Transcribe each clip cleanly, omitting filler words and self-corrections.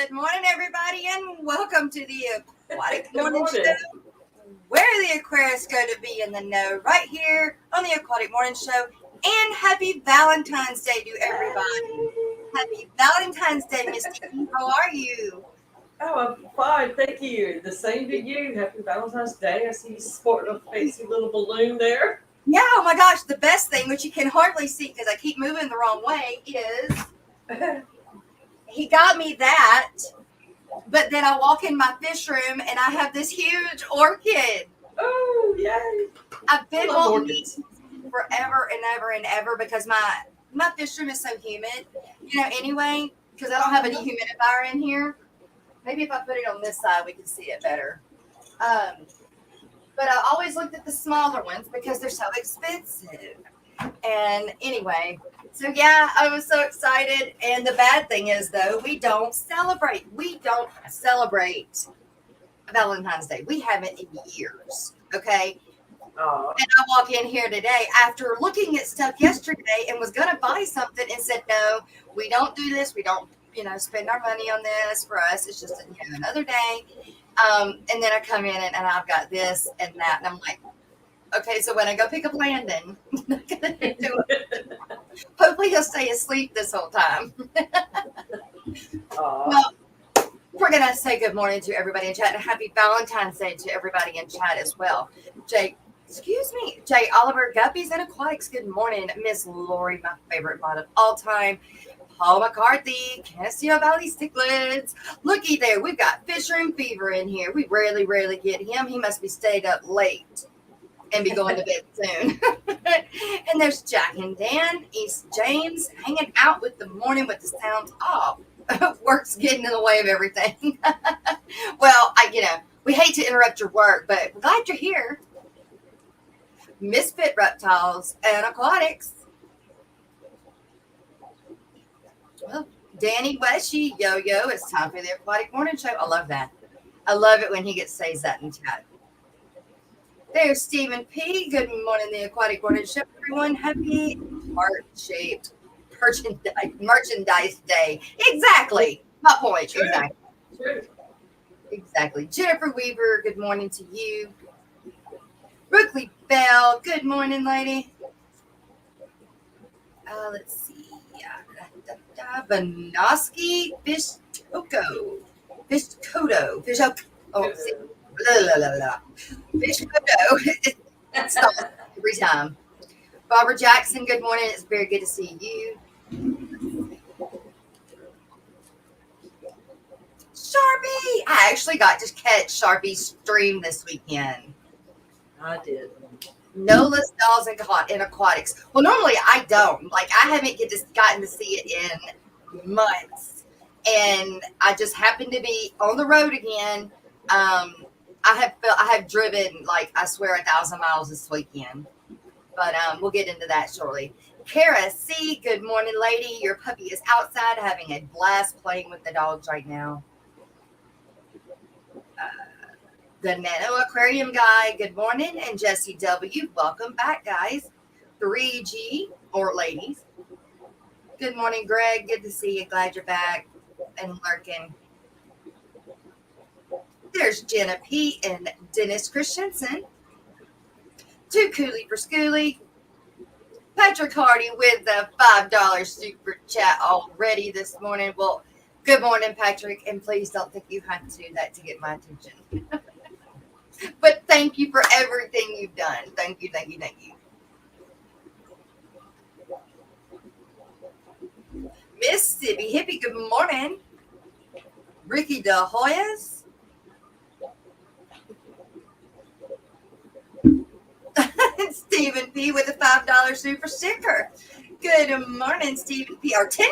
Good morning, everybody, and welcome to the Aquatic Good Morning morning. Show, where the Aquarius go to be in the know, right here on the Aquatic Morning Show. And happy Valentine's Day to everybody. Happy Valentine's Day, Miss T. How are you? Oh, I'm fine, thank you. The same to you. Happy Valentine's Day. I see you sporting a fancy little balloon there. Yeah, oh my gosh, the best thing, which you can hardly see because I keep moving the wrong way, is he got me that, but then I walk in my fish room and I have this huge orchid. Oh, yay. I've I been love wanting orchids. these forever and ever and ever because my fish room is so humid, anyway, because I don't have any humidifier in here. Maybe if I put it on this side, we can see it better. But I always looked at the smaller ones because they're so expensive. And anyway, so yeah, I was so excited. And the bad thing is, though, we don't celebrate. We don't celebrate Valentine's Day. We haven't in years. Okay. Aw. And I walk in here today after looking at stuff yesterday and was going to buy something and said, no, we don't do this. We don't, spend our money on this. For us, it's just another day. And then I come in and I've got this and that. And I'm like, okay, so when I go pick up Landon, hopefully he'll stay asleep this whole time. Aw. Well, we're going to say good morning to everybody in chat and happy Valentine's Day to everybody in chat as well. Jay Oliver, Guppies and Aquatics, good morning. Miss Lori, my favorite mod of all time. Paul McCarthy, Castillo Valley Sticklids. Looky there, we've got Fish Room Fever in here. We rarely get him. He must be stayed up late and be going to bed soon. And there's Jack and Dan, East James, hanging out with the morning with the sounds off. Work's getting in the way of everything. Well, we hate to interrupt your work, but we're glad you're here. Misfit Reptiles and Aquatics. Well, Danny Weshy, Yo-Yo, it's time for the Aquatic Morning Show. I love that. I love it when he says that in chat. There's Stephen P. Good morning, the Aquatic Morning Show, everyone. Happy heart-shaped merchandise day. Exactly. My point. True. Exactly. True. Exactly. Jennifer Weaver, good morning to you. Brooklyn Bell, good morning, lady. Let's see. Banoski Fish Codo. Fish Stop every time. Barbara Jackson, good morning. It's very good to see you. Sharpie! I actually got to catch Sharpie's stream this weekend. I did. Nola's dolls in aquatics. Well, normally I don't. Like, I haven't gotten to see it in months. And I just happened to be on the road again. I have driven, like, I swear, 1,000 miles this weekend. But we'll get into that shortly. Kara C., good morning, lady. Your puppy is outside having a blast playing with the dogs right now. The Nano Aquarium guy, good morning. And Jesse W., welcome back, guys. 3G, or ladies. Good morning, Greg. Good to see you. Glad you're back and lurking. There's Jenna P. and Dennis Christensen. Too Cooley for Schooly. Patrick Hardy with the $5 super chat already this morning. Well, good morning, Patrick. And please don't think you have to do that to get my attention. But thank you for everything you've done. Thank you. Mississippi Hippie, good morning. Ricky De Hoyas. Stephen P. with a $5 super sticker. Good morning, Stephen P. Or $10.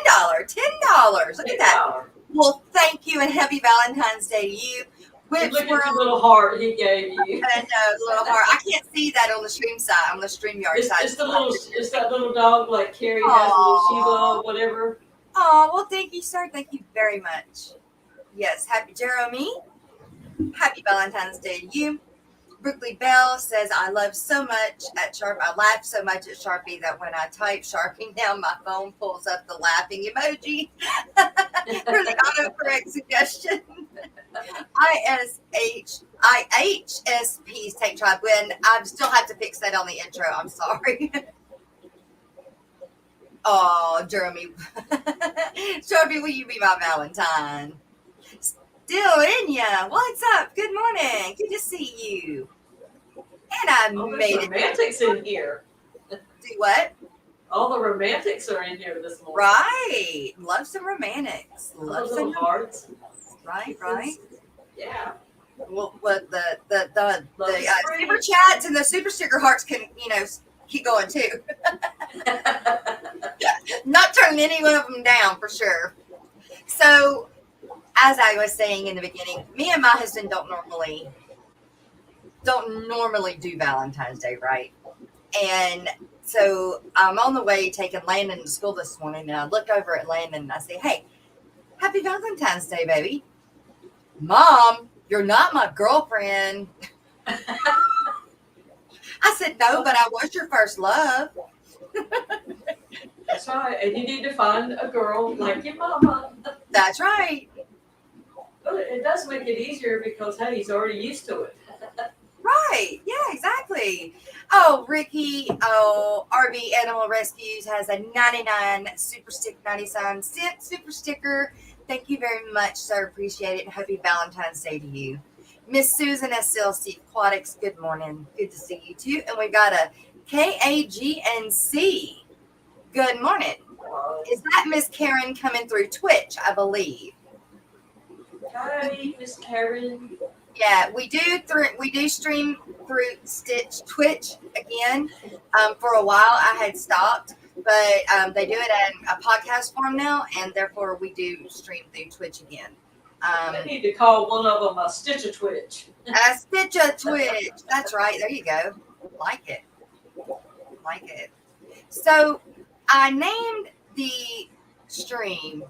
Look at that. Well, thank you and happy Valentine's Day to you. Look at the little heart he gave you. I know, little heart. I can't see that on the stream side, on the StreamYard side. It's that little dog like Carrie has, a little Shiba, whatever. Oh, well, thank you, sir. Thank you very much. Yes, happy Jeremy. Happy Valentine's Day to you. Brooklyn Bell says, I laugh so much at Sharpie that when I type Sharpie now, my phone pulls up the laughing emoji for the autocorrect suggestion. IHSP's Take Tribe. When I still have to fix that on the intro. I'm sorry. Oh, Jeremy. Sharpie, will you be my Valentine? Still in ya. What's up? Good morning. Good to see you. And I made it. Romantics in here. Do what? All the romantics are in here this morning. Right. Love some romantics. Love some hearts. Right. Yeah. Well, the super chats and the super sticker hearts can, keep going too. Not turning any one of them down for sure. So, as I was saying in the beginning, me and my husband don't normally do Valentine's Day, right? And so I'm on the way taking Landon to school this morning, and I look over at Landon and I say, "Hey, happy Valentine's Day, baby." "Mom, you're not my girlfriend." I said, "No, but I was your first love." That's right. And you need to find a girl like your mama. That's right. But it does make it easier because, hey, he's already used to it. Right. Yeah, exactly. Oh, Ricky, RB Animal Rescues has a 99 99 cent super sticker. Thank you very much, sir. Appreciate it. And happy Valentine's Day to you. Miss Susan SLC Aquatics, good morning. Good to see you too. And we got a KAGNC. Good morning. Is that Miss Karen coming through Twitch, I believe? Hi, Miss Karen. Yeah, we do stream through Twitch again. For a while, I had stopped, but they do it in a podcast form now, and therefore we do stream through Twitch again. I need to call one of them a Stitcher Twitch. A Stitcher Twitch. That's right. There you go. Like it. So I named the stream.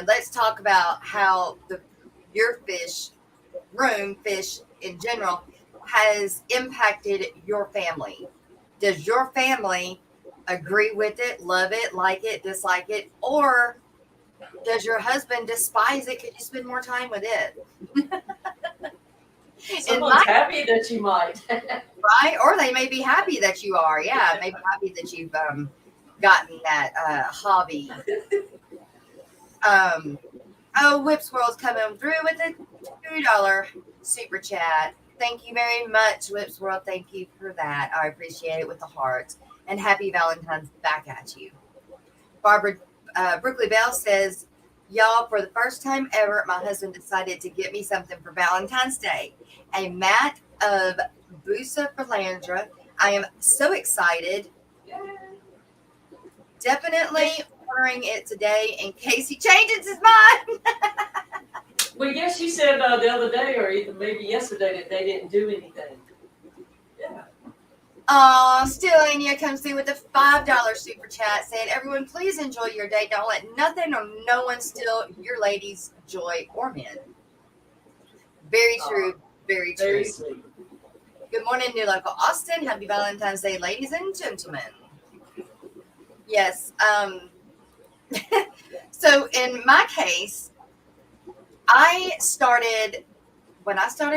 Let's talk about how your fish in general has impacted your family. Does your family agree with it, love it, like it, dislike it, or does your husband despise it? Could you spend more time with it? Someone's happy that you might. Right? Or they may be happy that you are. Yeah, maybe happy that you've gotten that hobby. Whips World's coming through with a $2 super chat. Thank you very much, Whips World. Thank you for that. I appreciate it with the heart. And happy Valentine's back at you. Barbara Brooklyn Bell says, y'all, for the first time ever, my husband decided to get me something for Valentine's Day. A mat of Busa Philandra. I am so excited. Definitely ordering it today in case he changes his mind. Well, yes, you said the other day, or even maybe yesterday, that they didn't do anything. Yeah. Still Anya comes through with a $5 super chat saying, everyone, please enjoy your day. Don't let nothing or no one steal your ladies' joy or men. Very true. Very true. Very sweet. Good morning, New Local Austin. Happy Valentine's Day, ladies and gentlemen. Yes. So in my case, when I started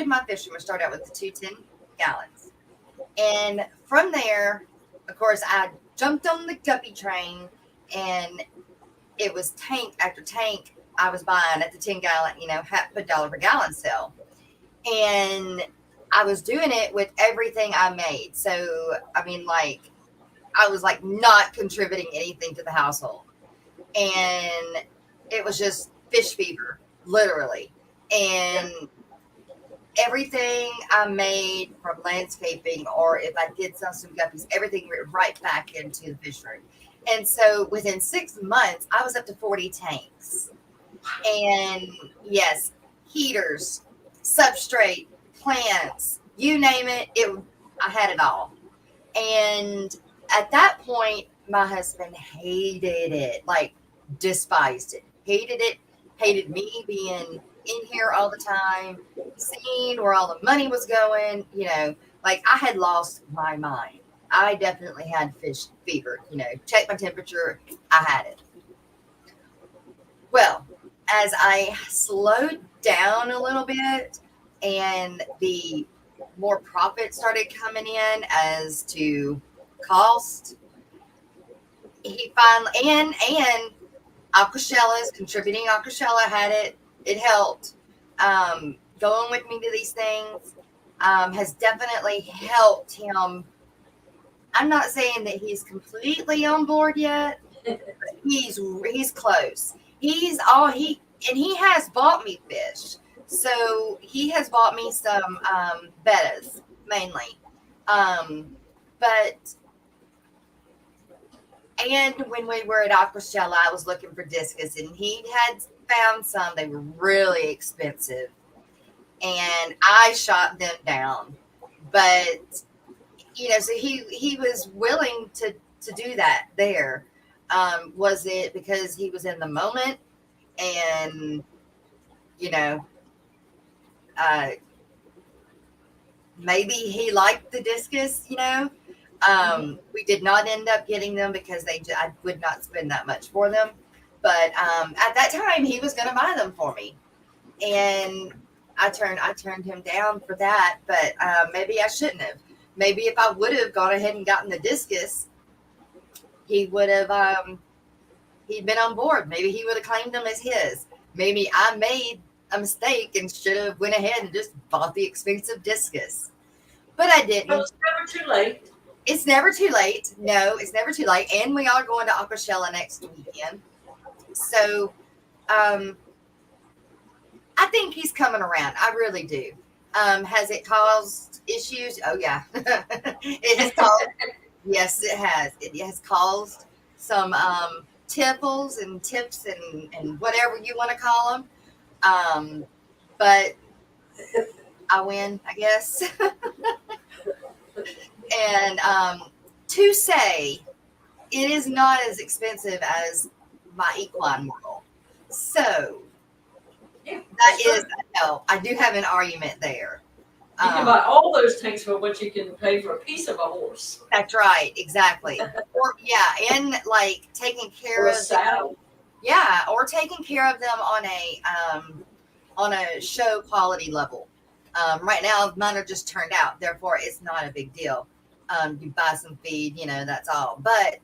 my fishing, we started out with the 210 gallons. And from there, of course, I jumped on the guppy train, and it was tank after tank I was buying at the 10 gallon, half a dollar per gallon sale. And I was doing it with everything I made. So, I was not contributing anything to the household. And it was just fish fever, literally. And everything I made from landscaping, or if I did sell some guppies, everything went right back into the fish room. And so within 6 months, I was up to 40 tanks. And yes, heaters, substrate, plants, you name it, I had it all. And at that point, my husband hated it, despised it, hated me being in here all the time. seen where all the money was going. Like I had lost my mind. I definitely had fish fever. Check my temperature. I had it. Well, as I slowed down a little bit and the more profit started coming in as to cost, he finally and Aquashella's contributing Aquashella had it. It helped. Going with me to these things has definitely helped him. I'm not saying that he's completely on board yet. He's close. He has bought me fish. So he has bought me some bettas mainly. But and when we were at Aquashella, I was looking for discus, and he had found some. They were really expensive, and I shot them down. But so he was willing to do that there. Was it because he was in the moment and you know uh, maybe he liked the discus. We did not end up getting them because I would not spend that much for them, but at that time he was going to buy them for me, and I turned him down for that. But maybe I shouldn't have. Maybe if I would have gone ahead and gotten the discus, he would have he'd been on board. Maybe he would have claimed them as his. Maybe I made a mistake and should have went ahead and just bought the expensive discus, but I didn't. Well, it's never too late. It's never too late. No, it's never too late. And we are going to Aquashella next weekend. So I think he's coming around. I really do. Has it caused issues? Oh, yeah. It has caused, yes, it has. It has caused some tipples and tips and whatever you want to call them. But I win, I guess. And to say it is not as expensive as my equine world. So Yeah, that is, no, I do have an argument there. You can buy all those tanks for what you can pay for a piece of a horse. That's right, exactly. Or and like taking care Or a of saddle. or taking care of them on a show quality level. Right now, mine are just turned out, therefore it's not a big deal. You buy some feed, that's all. But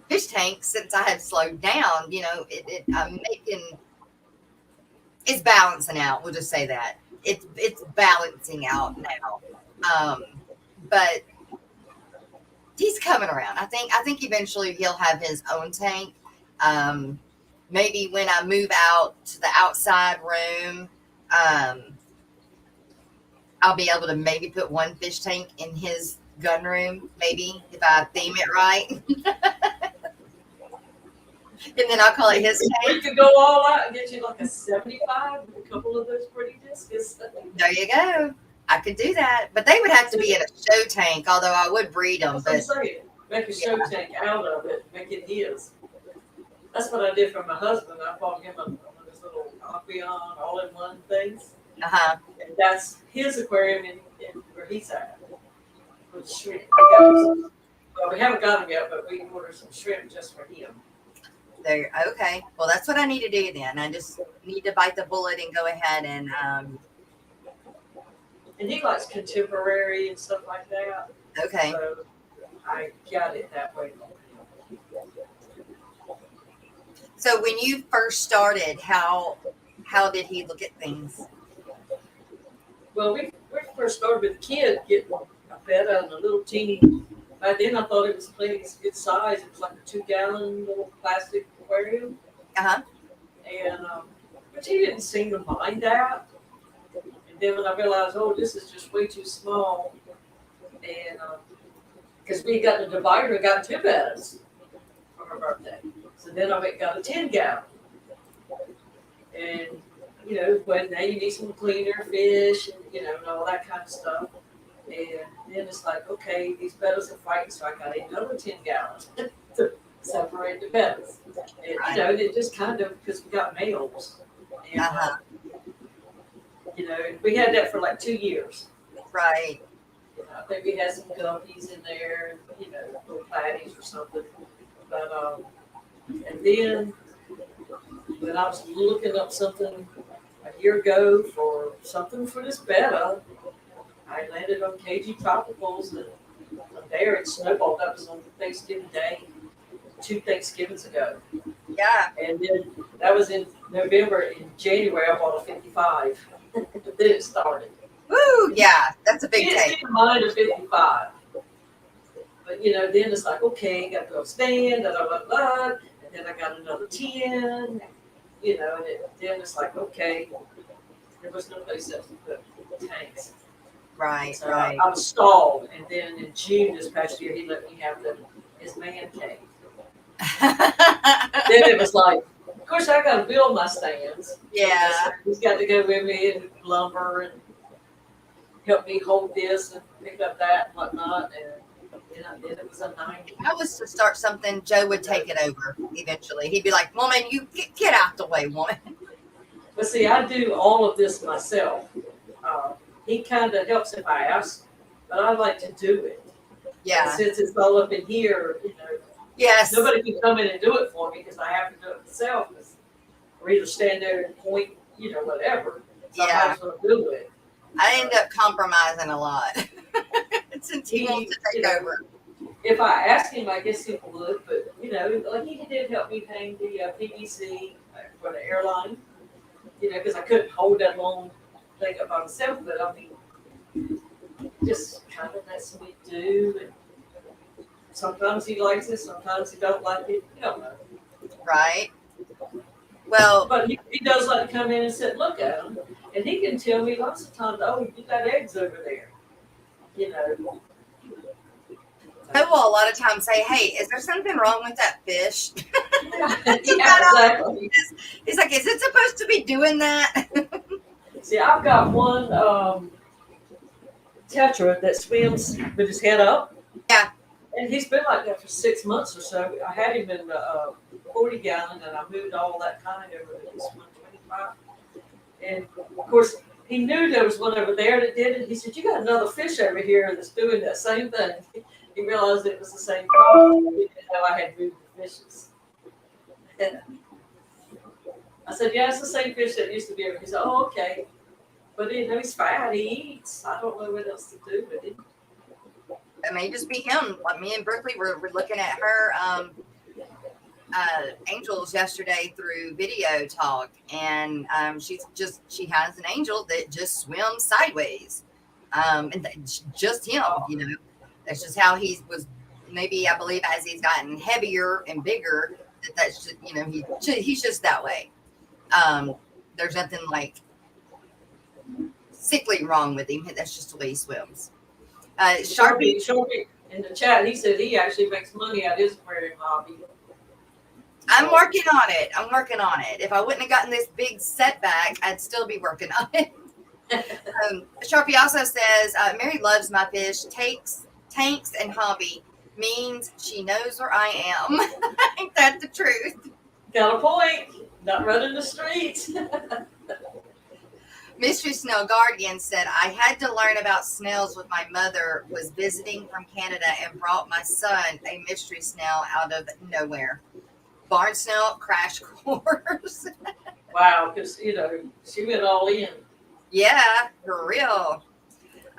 fish tanks, since I have slowed down, I'm making it's balancing out. We'll just say that it's balancing out now. But he's coming around. I think eventually he'll have his own tank. Maybe when I move out to the outside room, I'll be able to maybe put one fish tank in his gun room, maybe if I theme it right. And then I'll call it his tank. We could go all out and get you like a 75 with a couple of those pretty discus. There you go. I could do that, but they would have to be in a show tank, although I would breed them. That's what I'm saying. Make a show tank out of it, make it his. That's what I did for my husband. I bought him one of those little Aquarium all-in-one things. And that's his aquarium in where he's at. With shrimp. We haven't got him yet, but we can order some shrimp just for him. There. Okay. Well, that's what I need to do then. I just need to bite the bullet and go ahead and. And he likes contemporary and stuff like that. Okay. So I got it that way. So when you first started, how did he look at things? Well, we first started with a kid getting a betta and a little teeny. By then, I thought it was plenty good size. It was like a 2-gallon little plastic aquarium. And but he didn't seem to mind that. And then when I realized, this is just way too small, and because we got the divider and got 2 bettas for her birthday, so then I went and got a 10-gallon. And but now you need some cleaner fish, and and all that kind of stuff. And then it's like, okay, these bettas are fighting, so I got another 10 gallons to separate the bettas. And it just kind of, because we got males. And We had that for like 2 years. Right. I think we had some guppies in there, little platies or something. But and then when I was looking up something a year ago for something for this betta, I landed on KG Tropicals, and from there it snowballed. That was on Thanksgiving Day, 2 Thanksgivings ago. Yeah. And then that was in November. In January, I bought a 55. Then it started. Woo! Yeah, that's a big take. Didn't mind a 55. But, then it's like, okay, got to go stand, blah, blah, blah, and then I got another 10, and then it's like, okay, there was no place else to put tanks. Right, So right. I was stalled, and then in June this past year, he let me have his man cave. Then it was like, of course, I got to build my stands. Yeah. He's got to go with me and lumber and help me hold this and pick up that and whatnot. And then it was a 90. If I was to start something, Joe would take it over eventually. He'd be like, "Woman, you get out the way, woman." But see, I do all of this myself. He kind of helps if I ask, but I like to do it. Yeah. And since it's all up in here, Yes. nobody can come in and do it for me because I have to do it myself. Or either stand there and point, whatever. So I might as well do it. I end up compromising a lot since he wants to take over. If I asked him, I guess he would, but like he did help me hang the PVC for the airline, because I couldn't hold that long thing up by myself. But I mean, just kind of lets me do. And sometimes he likes it, sometimes he don't like it. You don't know. Right. Well, but he does like to come in and sit, look at them, and he can tell me lots of times, "Oh, you got eggs over there," I will a lot of times say, "Hey, is there something wrong with that fish?" Yeah, exactly. He's like, "Is it supposed to be doing that?" See, I've got one tetra that swims with his head up. Yeah. And he's been like that for 6 months or so. I had him in the 40 gallon, and I moved all that kind over to this 125. And of course, he knew there was one over there that did it. He said, "You got another fish over here that's doing that same thing." He realized it was the same problem. He didn't know I had moved the fishes. And I said, "Yeah, it's the same fish that used to be over." He said, "Oh, okay." But he's fat. He eats. I don't know what else to do with him. It may just be him. Like me and Brooklyn were looking at her angels yesterday through video talk, and she has an angel that just swims sideways, and just him. That's just how he was. Maybe I believe as he's gotten heavier and bigger, that's just he's just that way. There's nothing like sickly wrong with him. That's just the way he swims. Sharpie in the chat, he said he actually makes money out of his aquarium hobby. I'm working on it. If I wouldn't have gotten this big setback, I'd still be working on it. Sharpie also says, Mary loves my fish. Tanks and hobby means she knows where I am. Ain't that the truth? Got a point. Not running the streets. Mystery Snail Guardian said, I had to learn about snails when my mother was visiting from Canada and brought my son a mystery snail out of nowhere. Barn snail crash course. Wow, because, she went all in. Yeah, for real.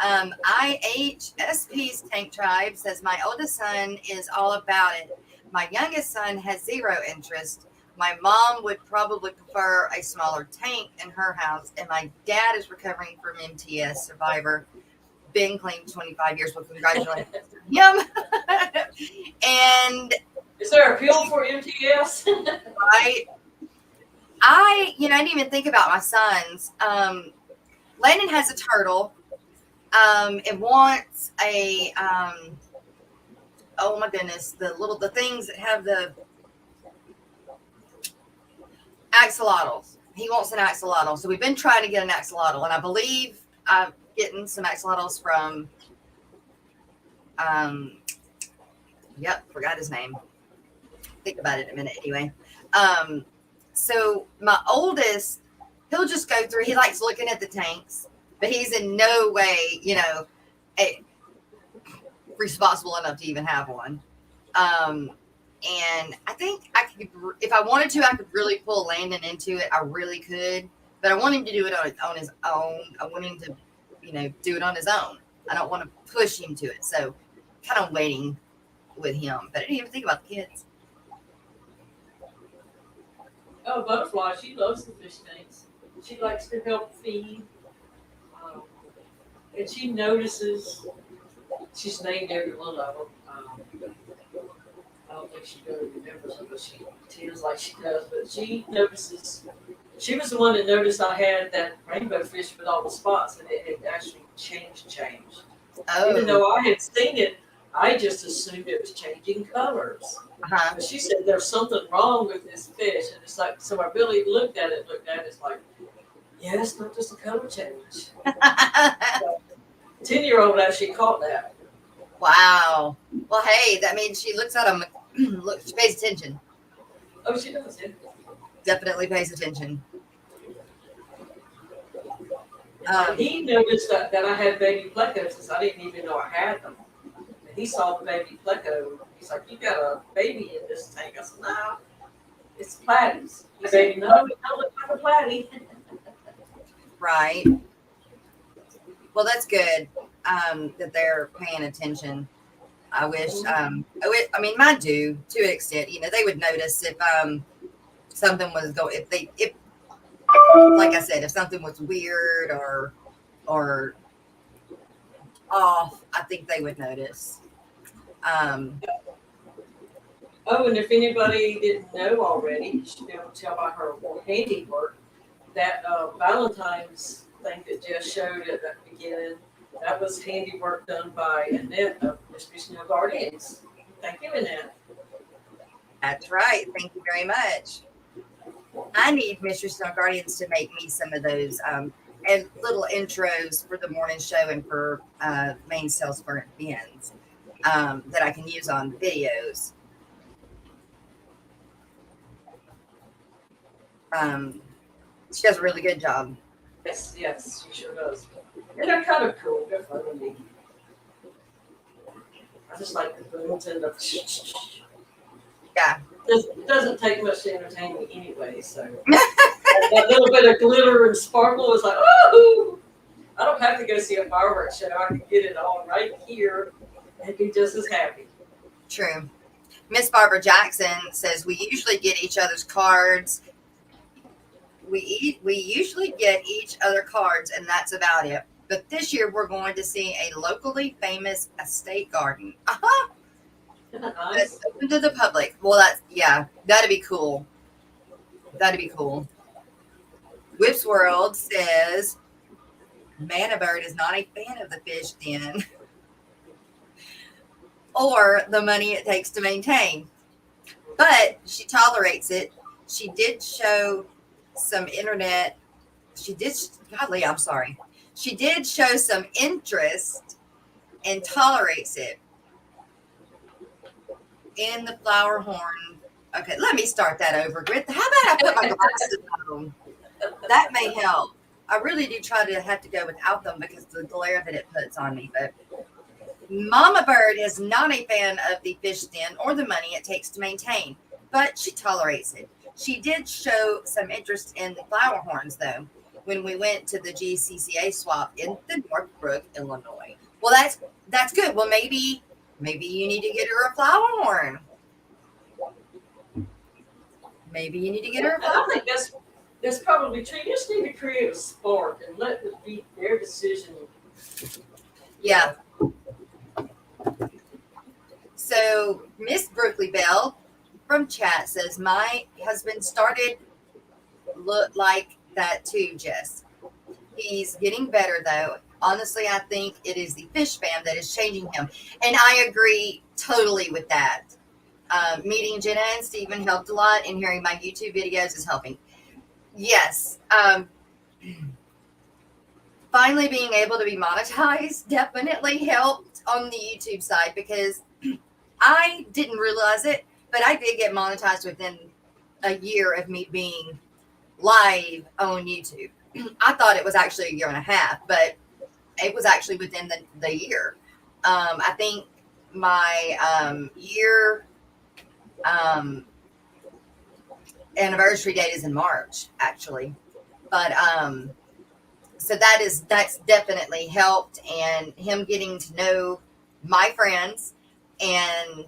IHSP's Tank Tribe says, my oldest son is all about it. My youngest son has zero interest. My mom would probably prefer a smaller tank in her house, and my dad is recovering from MTS survivor. Been clean 25 years. Well, congratulations to him. And is there a pill for MTS? Right. I didn't even think about my sons. Landon has a turtle. It wants a oh my goodness, the things that have the axolotls. He wants an axolotl. So we've been trying to get an axolotl, and I believe I'm getting some axolotls from forgot his name. Think about it in a minute anyway. So my oldest he'll just go through. He likes looking at the tanks, but he's in no way, responsible enough to even have one. And I think I could, if I wanted to, I could really pull Landon into it. I really could, but I want him to do it on his own. I want him to, do it on his own. I don't want to push him to it. So, kind of waiting with him. But I didn't even think about the kids. Oh, Butterfly, she loves the fish tanks. She likes to help feed. And she notices, she's named every one of them. I don't think she really remembers them, but she feels like she does. But she notices, she was the one that noticed I had that rainbow fish with all the spots, and it had actually changed. Oh. Even though I had seen it, I just assumed it was changing colors. Uh-huh. But she said there's something wrong with this fish, and it's like, so I really looked at it, it's like, yeah, it's not just a color change. 10-year-old actually caught that. Wow. Well, hey, that means she looks at them. Look, she pays attention. Oh, she does, yeah. Definitely pays attention. He noticed that I had baby plecos since I didn't even know I had them. And he saw the baby pleco. He's like, "You got a baby in this tank?" I said, "No, it's platies." He said, "No, it don't look like a platy." Right. Well, that's good that they're paying attention. I wish, I mean, mine do to an extent. They would notice if something was going, if like I said, if something was weird or off, I think they would notice. Oh, and if anybody didn't know already, you should be able to tell by her handiwork that Valentines thing that Jess showed at the beginning, that was handiwork done by Annette of Mystery Snow Guardians. Thank you, Annette. That's right. Thank you very much. I need Mystery Snow Guardians to make me some of those and little intros for the morning show and for main sales burnt bins that I can use on videos. She does a really good job. Yes, she sure does. And they're kind of cool. They're fun to me. I just like the booms and the. Yeah. It doesn't take much to entertain me anyway, so. That little bit of glitter and sparkle is like, oh! I don't have to go see a fireworks show. I can get it all right here and be just as happy. True. Miss Barbara Jackson says we usually get each other's cards. We usually get each other cards, and that's about it. But this year we're going to see a locally famous estate garden. Nice. That's open to the public. Well, that'd be cool. That'd be cool. Whips World says Manna Bird is not a fan of the fish den or the money it takes to maintain, but she tolerates it. She did show some internet. She did show some interest and tolerates it in the flower horn. Okay, let me start that over. How about I put my glasses on? That may help. I really do try to have to go without them because of the glare that it puts on me. But Mama Bird is not a fan of the fish den or the money it takes to maintain, but she tolerates it. She did show some interest in the flower horns, though, when we went to the GCCA swap in the Northbrook, Illinois. Well, that's good. Well, maybe you need to get her a flower horn. Maybe you need to get her a flower horn. I think that's probably true. You just need to create a spark and let it be their decision. Yeah. So Miss Brookley Bell from chat says, my husband started look like that too, Jess. He's getting better though. Honestly, I think it is the fish fam that is changing him. And I agree totally with that. Meeting Jenna and Stephen helped a lot, and hearing my YouTube videos is helping. Yes. Finally being able to be monetized definitely helped on the YouTube side because I didn't realize it, but I did get monetized within a year of me being live on YouTube. I thought it was actually a year and a half, but it was actually within the year. I think my year anniversary date is in March, actually. But so that's definitely helped, and him getting to know my friends, and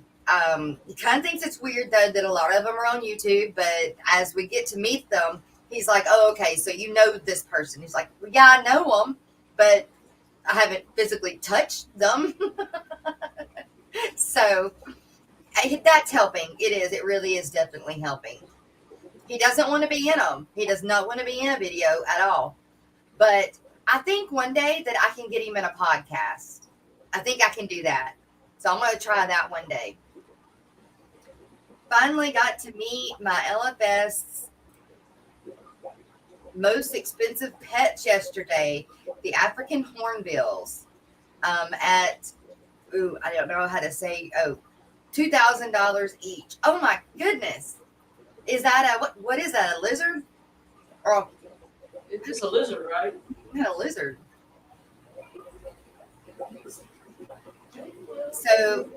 he kind of thinks it's weird though that a lot of them are on YouTube, but as we get to meet them, he's like, "Oh, okay, so you know this person?" He's like, "Well, yeah, I know them, but I haven't physically touched them." So that's helping. It is. It really is definitely helping. He doesn't want to be in them. He does not want to be in a video at all. But I think one day that I can get him in a podcast. I think I can do that. So I'm going to try that one day. Finally got to meet my LFS most expensive pets yesterday, the African hornbills, at, I don't know how to say, $2,000 each. Oh my goodness. Is that what is that, a lizard? Or It's just a lizard, right? Not a lizard. So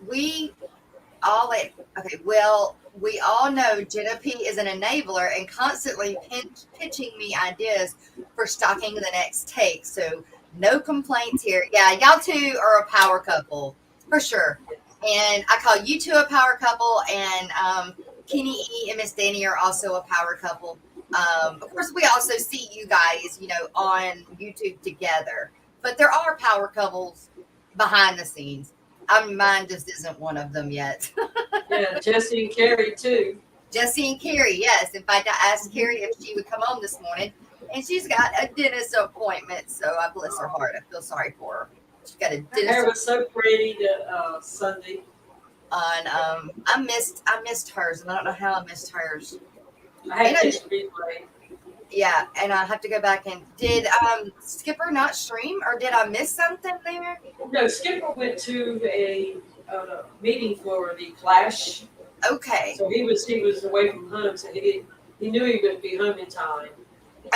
we all we all know Jenna P is an enabler and constantly pitching me ideas for stocking the next take. So no complaints here. Yeah, y'all two are a power couple for sure. And I call you two a power couple, and Kenny E and Miss Danny are also a power couple. Of course, we also see you guys, on YouTube together. But there are power couples behind the scenes. Mine just isn't one of them yet. Yeah, Jesse and Carrie too. Jesse and Carrie, yes. In fact, I asked Carrie if she would come on this morning, and she's got a dentist appointment. So I bless her heart. I feel sorry for her. She got a dentist. Her hair was so pretty that Sunday. On I missed hers, and I don't know how I missed hers. I had to replay. Yeah, and I have to go back and did Skipper not stream, or did I miss something there? No, Skipper went to a meeting for the Clash. Okay. So he was away from home, so he knew he would be home in time.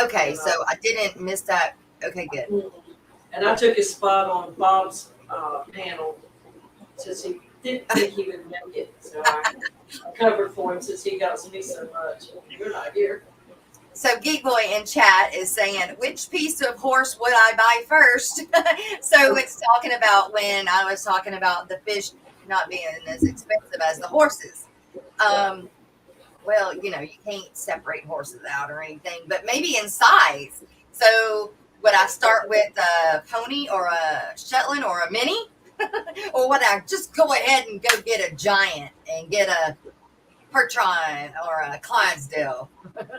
Okay, so I didn't miss that. Okay, good. And I took his spot on Bob's panel since he didn't think he would make it. So I covered for him since he got me so much. You're not here. So Geek Boy in chat is saying, which piece of horse would I buy first? So it's talking about when I was talking about the fish not being as expensive as the horses. Well, you can't separate horses out or anything, but maybe in size. So would I start with a pony or a Shetland or a mini? Or would I just go ahead and go get a giant and get a Pertron or a Clydesdale?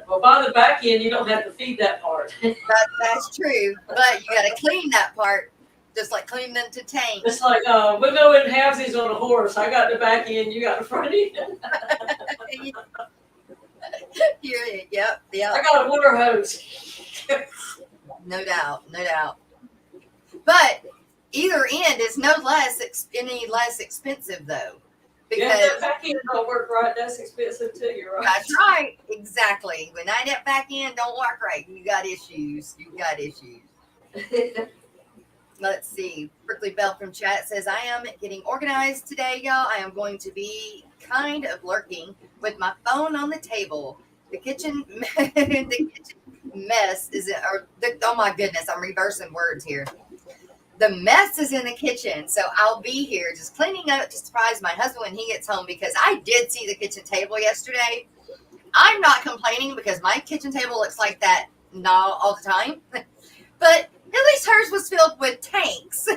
Well, by the back end, you don't have to feed that part. That's true, but you got to clean that part, just like cleaning them to tank. It's like, we'll go in halvesies on a horse. I got the back end, you got the front end. Yep. I got a water hose. No doubt. But either end is any less expensive though. Because that back end don't work right, that's expensive too, you're right. That's right, exactly. When that back end don't work right, you got issues. Let's see. Prickly Bell from chat says, I am getting organized today, y'all. I am going to be kind of lurking with my phone on the table. The kitchen mess is oh my goodness, I'm reversing words here. The mess is in the kitchen, so I'll be here just cleaning up to surprise my husband when he gets home, because I did see the kitchen table yesterday. I'm not complaining because my kitchen table looks like that not all the time, but at least hers was filled with tanks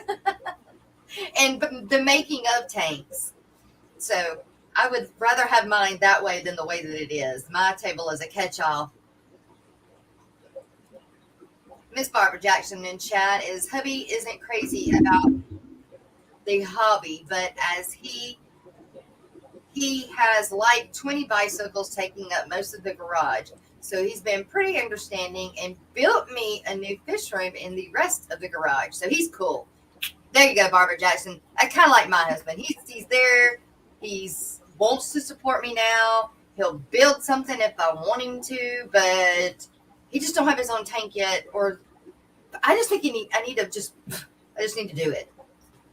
and the making of tanks. So I would rather have mine that way than the way that it is. My table is a catch-all. Miss Barbara Jackson in chat is, hubby isn't crazy about the hobby, but as he has like 20 bicycles taking up most of the garage. So he's been pretty understanding and built me a new fish room in the rest of the garage. So he's cool. There you go, Barbara Jackson. I kind of like my husband. He's there. He's wants to support me now. He'll build something if I want him to, but he just don't have his own tank yet. Or I just think I just need to do it.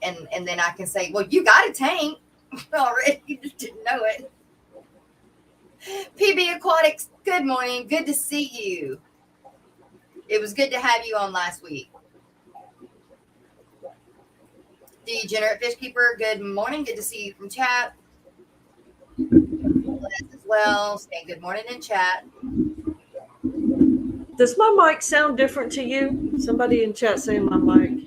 And then I can say, well, you got a tank already. You just didn't know it. PB Aquatics, good morning. Good to see you. It was good to have you on last week. Degenerate Fish Keeper, good morning. Good to see you from chat. As well, saying good morning in chat. Does my mic sound different to you? Somebody in chat saying my mic.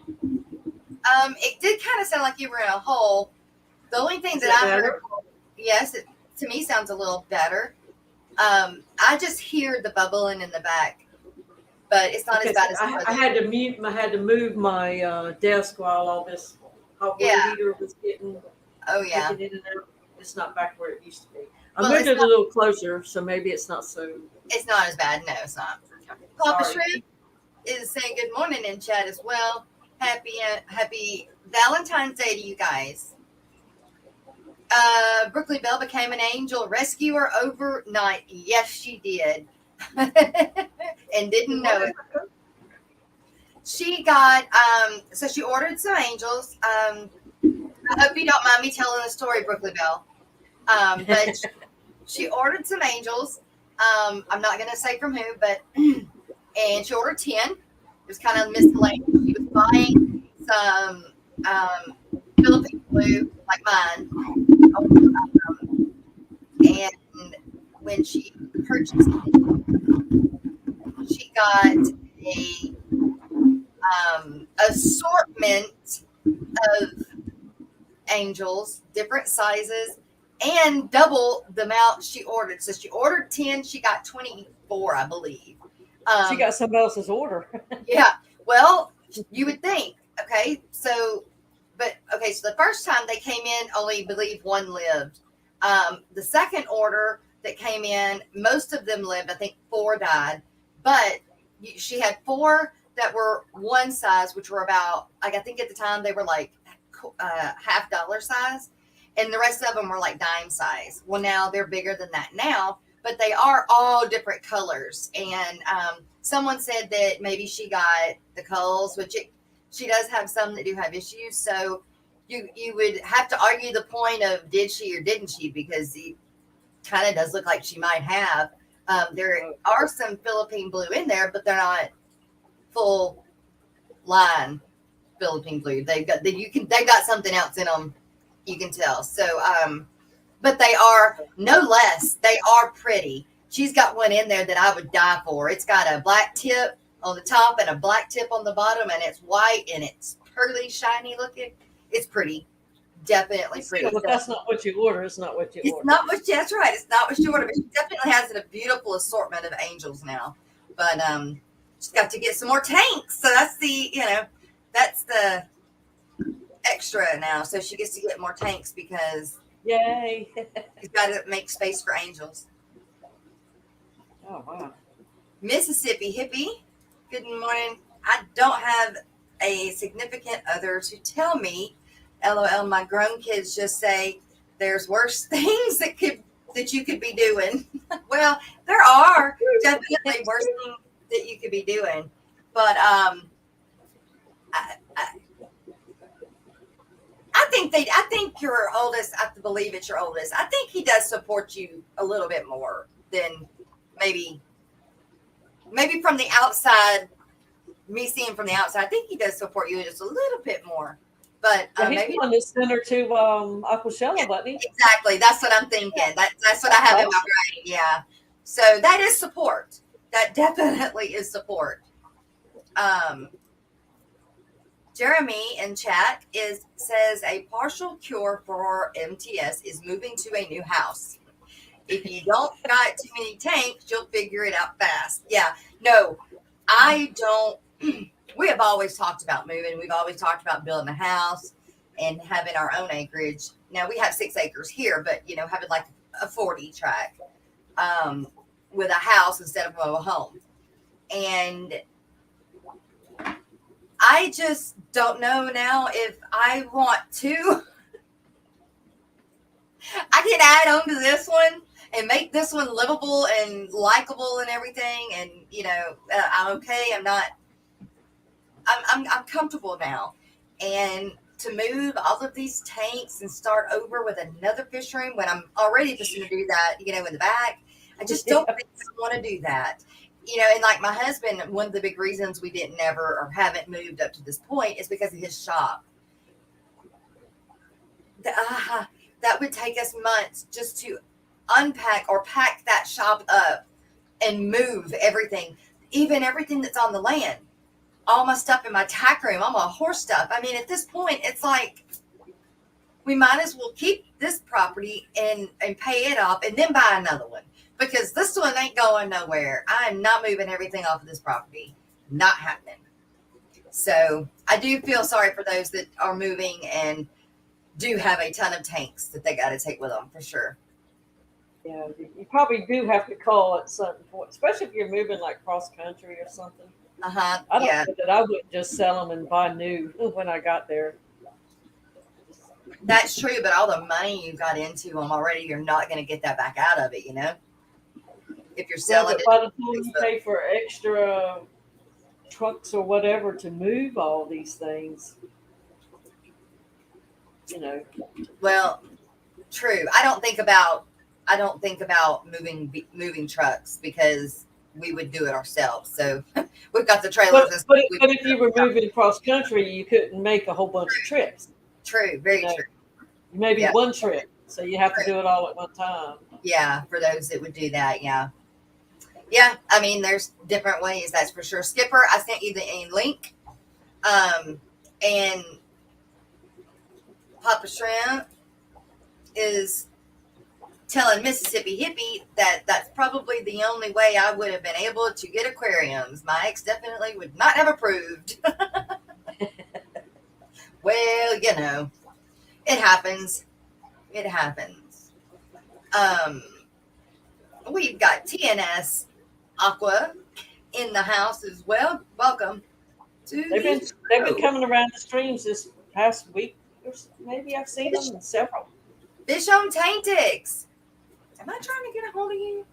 It did kind of sound like you were in a hole. The only thing that I heard, yes, it to me sounds a little better. I just hear the bubbling in the back, but it's not as bad as I had to move my desk while all this hot water heater was getting. Oh yeah. In and out. It's not back where it used to be. I moved it a little closer, so maybe it's not so. It's not as bad. No, it's not. Papa Shrimp is saying good morning in chat as well. Happy Valentine's Day to you guys. Brooklyn Bell became an angel rescuer overnight. Yes, she did. And didn't know it. She got, so she ordered some angels. I hope you don't mind me telling the story, Brooklyn Bell. But she ordered some angels. I'm not going to say from who, but, and she ordered 10. It was kind of miscellaneous. She was buying some Philippine blue, like mine. And when she purchased it, she got a assortment of angels, different sizes, and double the amount she ordered. So she ordered 10, she got 24, I believe. She got somebody else's order. Yeah. Well, you would think. Okay. So the first time they came in, only believe one lived. The second order that came in, most of them lived. I think 4 died, but she had 4 that were one size, which were about, like, I think at the time they were like $50 size, and the rest of them were like dime size. Well, now they're bigger than that now, but they are all different colors. And someone said that maybe she got the culls, which she does have some that do have issues. So you would have to argue the point of did she or didn't she, because it kind of does look like she might have. There are some Philippine blue in there, but they're not full line Philippine blue. They've got something else in them, you can tell. So but they are no less, they are pretty. She's got one in there that I would die for. It's got a black tip on the top and a black tip on the bottom, and it's white and it's pearly shiny looking. It's pretty. Definitely pretty. But that's not what you order. It's not what you order. It's not what, that's right. It's not what you order, but she definitely has a beautiful assortment of angels now. But she's got to get some more tanks. So that's that's the extra now. So she gets to get more tanks because yay. She's got to make space for angels. Oh wow. Mississippi Hippie, good morning. I don't have a significant other to tell me. LOL, my grown kids just say there's worse things that you could be doing. Well, there are definitely worse things that you could be doing. But I think your oldest, I have to believe it's your oldest. I think he does support you a little bit more than maybe from the outside, me seeing from the outside. I think he does support you just a little bit more. But he's maybe on the center to Aquashella, wasn't he? Exactly. That's what I'm thinking. That's what I have in my brain. Yeah. So that is support. That definitely is support. Jeremy in chat says a partial cure for MTS is moving to a new house. If you don't got too many tanks, you'll figure it out fast. Yeah. No, I don't. We have always talked about moving. We've always talked about building a house and having our own acreage. Now we have 6 acres here, but having like a 40 tract with a house instead of a home. And I just don't know now if I want to. I can add on to this one and make this one livable and likable and everything. And I'm okay. I'm comfortable now. And to move all of these tanks and start over with another fish room when I'm already just going to do that, in the back, I just don't think I want to do that. And like my husband, one of the big reasons we didn't ever or haven't moved up to this point is because of his shop. That would take us months just to unpack or pack that shop up and move everything, even everything that's on the land. All my stuff in my tack room, all my horse stuff. I mean, at this point, it's like we might as well keep this property and pay it off and then buy another one, because this one ain't going nowhere. I'm not moving everything off of this property. Not happening. So I do feel sorry for those that are moving and do have a ton of tanks that they got to take with them, for sure. Yeah, you probably do have to call at some point, especially if you're moving like cross country or something. I don't know that I wouldn't just sell them and buy new when I got there. That's true, but all the money you got into them already, you're not going to get that back out of it, if you're selling it. By the time you pay for extra trucks or whatever to move all these things, Well, true. I don't think about moving trucks, because we would do it ourselves. So we've got the trailers. But if you were moving cross country, you couldn't make a whole bunch of trips. True. Very true. Maybe one trip. So you have to do it all at one time. Yeah. For those that would do that. Yeah. Yeah. I mean, there's different ways. That's for sure. Skipper, I sent you the link. And Papa Shrimp is telling Mississippi Hippie that that's probably the only way I would have been able to get aquariums. My ex definitely would not have approved. Well, it happens. It happens. We've got TNS Aqua in the house as well. Welcome to They've been coming around the streams this past week. Maybe I've seen them in several. Fish on Taintix. Am I trying to get a hold of you?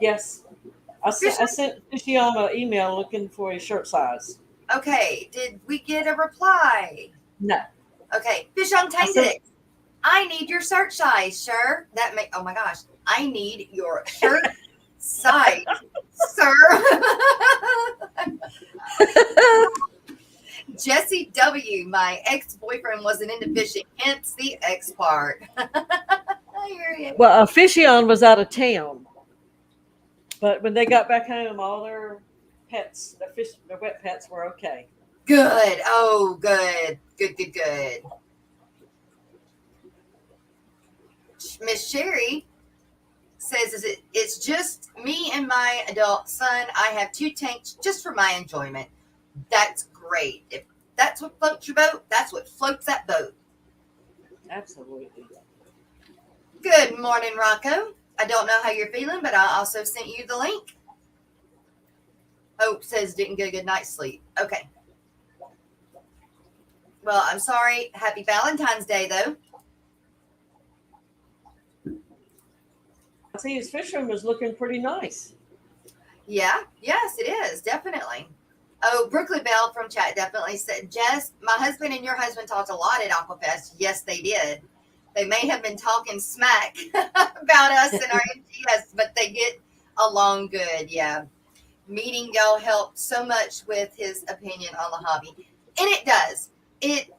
Yes. I sent Fishy on an email looking for a shirt size. Okay. Did we get a reply? No. Okay. Fish on Taintix. I need your shirt size, sir. Oh my gosh. I need your shirt size, sir. Jesse W., my ex-boyfriend, wasn't into fishing, hence the X part. Well, Fishion was out of town, but when they got back home, all their pets, their wet pets, were okay. Good. Oh, good. Good. Miss Sherry says, it's just me and my adult son. I have 2 tanks just for my enjoyment. That's great. If that's what floats your boat, that's what floats that boat. Absolutely. Good morning, Rocco. I don't know how you're feeling, but I also sent you the link. Hope says didn't get a good night's sleep. Okay. Well, I'm sorry. Happy Valentine's Day, though. I see his fish room is looking pretty nice. Yeah. Yes, it is. Definitely. Oh, Brooklyn Bell from chat definitely said, Jess, my husband and your husband talked a lot at Aquafest. Yes, they did. They may have been talking smack about us and our MTS, but they get along good. Yeah. Meeting y'all helped so much with his opinion on the hobby. And it does. It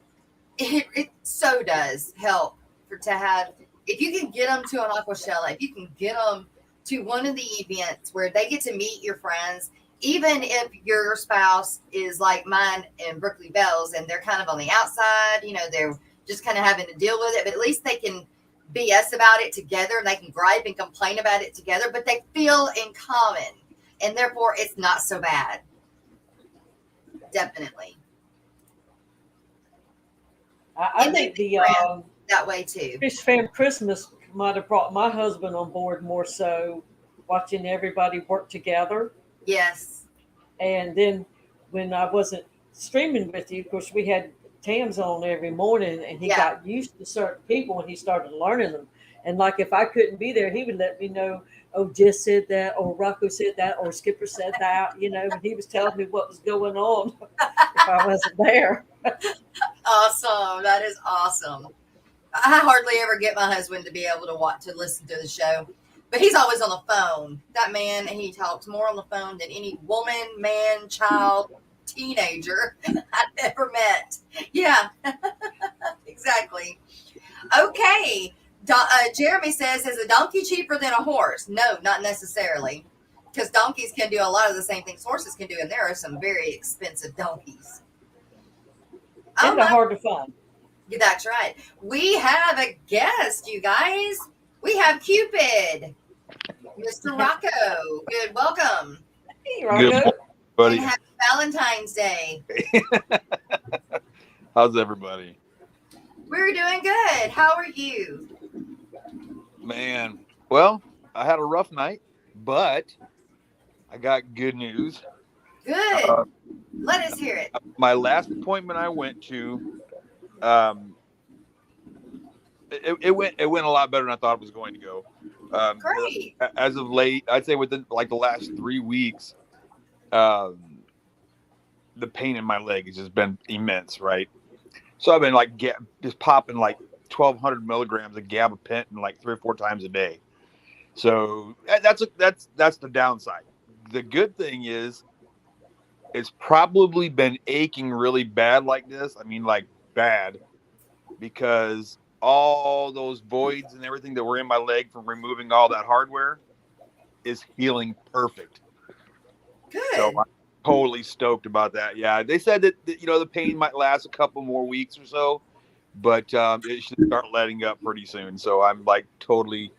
so does help to have, if you can get them to an aqua shell, if you can get them to one of the events where they get to meet your friends, even if your spouse is like mine and Brooklyn Bell's and they're kind of on the outside, they're just kind of having to deal with it, but at least they can BS about it together and they can gripe and complain about it together, but they feel in common and therefore it's not so bad. Definitely. I think the that way too. Fish Fam Christmas might have brought my husband on board more so, watching everybody work together. Yes. And then when I wasn't streaming with you, of course, we had Tams on every morning, and he got used to certain people and he started learning them. And like if I couldn't be there, he would let me know, oh, Jess said that, or Rocco said that, or Skipper said that, and he was telling me what was going on if I wasn't there. Awesome. That is awesome. I hardly ever get my husband to be able to listen to the show, but he's always on the phone. That man, he talks more on the phone than any woman, man, child, teenager I've ever met. Yeah, exactly. Okay. Jeremy says, is a donkey cheaper than a horse? No, not necessarily, because donkeys can do a lot of the same things horses can do, and there are some very expensive donkeys. And they're hard to find. That's right. We have a guest, you guys. We have Cupid, Mr. Rocco. Good, welcome. Hey, Rocco. Good, buddy. And happy Valentine's Day. How's everybody? We're doing good. How are you? Man, well, I had a rough night, but I got good news. Good. Let us hear it. My last appointment I went to, it went a lot better than I thought it was going to go. Great. As of late, I'd say within like the last 3 weeks, the pain in my leg has just been immense, right? So I've been like just popping like 1,200 milligrams of gabapentin like 3 or 4 times a day. So that's the downside. The good thing is, it's probably been aching really bad like this. I mean, like bad, because all those voids and everything that were in my leg from removing all that hardware is healing perfect. Good. So I'm totally stoked about that. Yeah, they said that the pain might last a couple more weeks or so, but it should start letting up pretty soon. So I'm like totally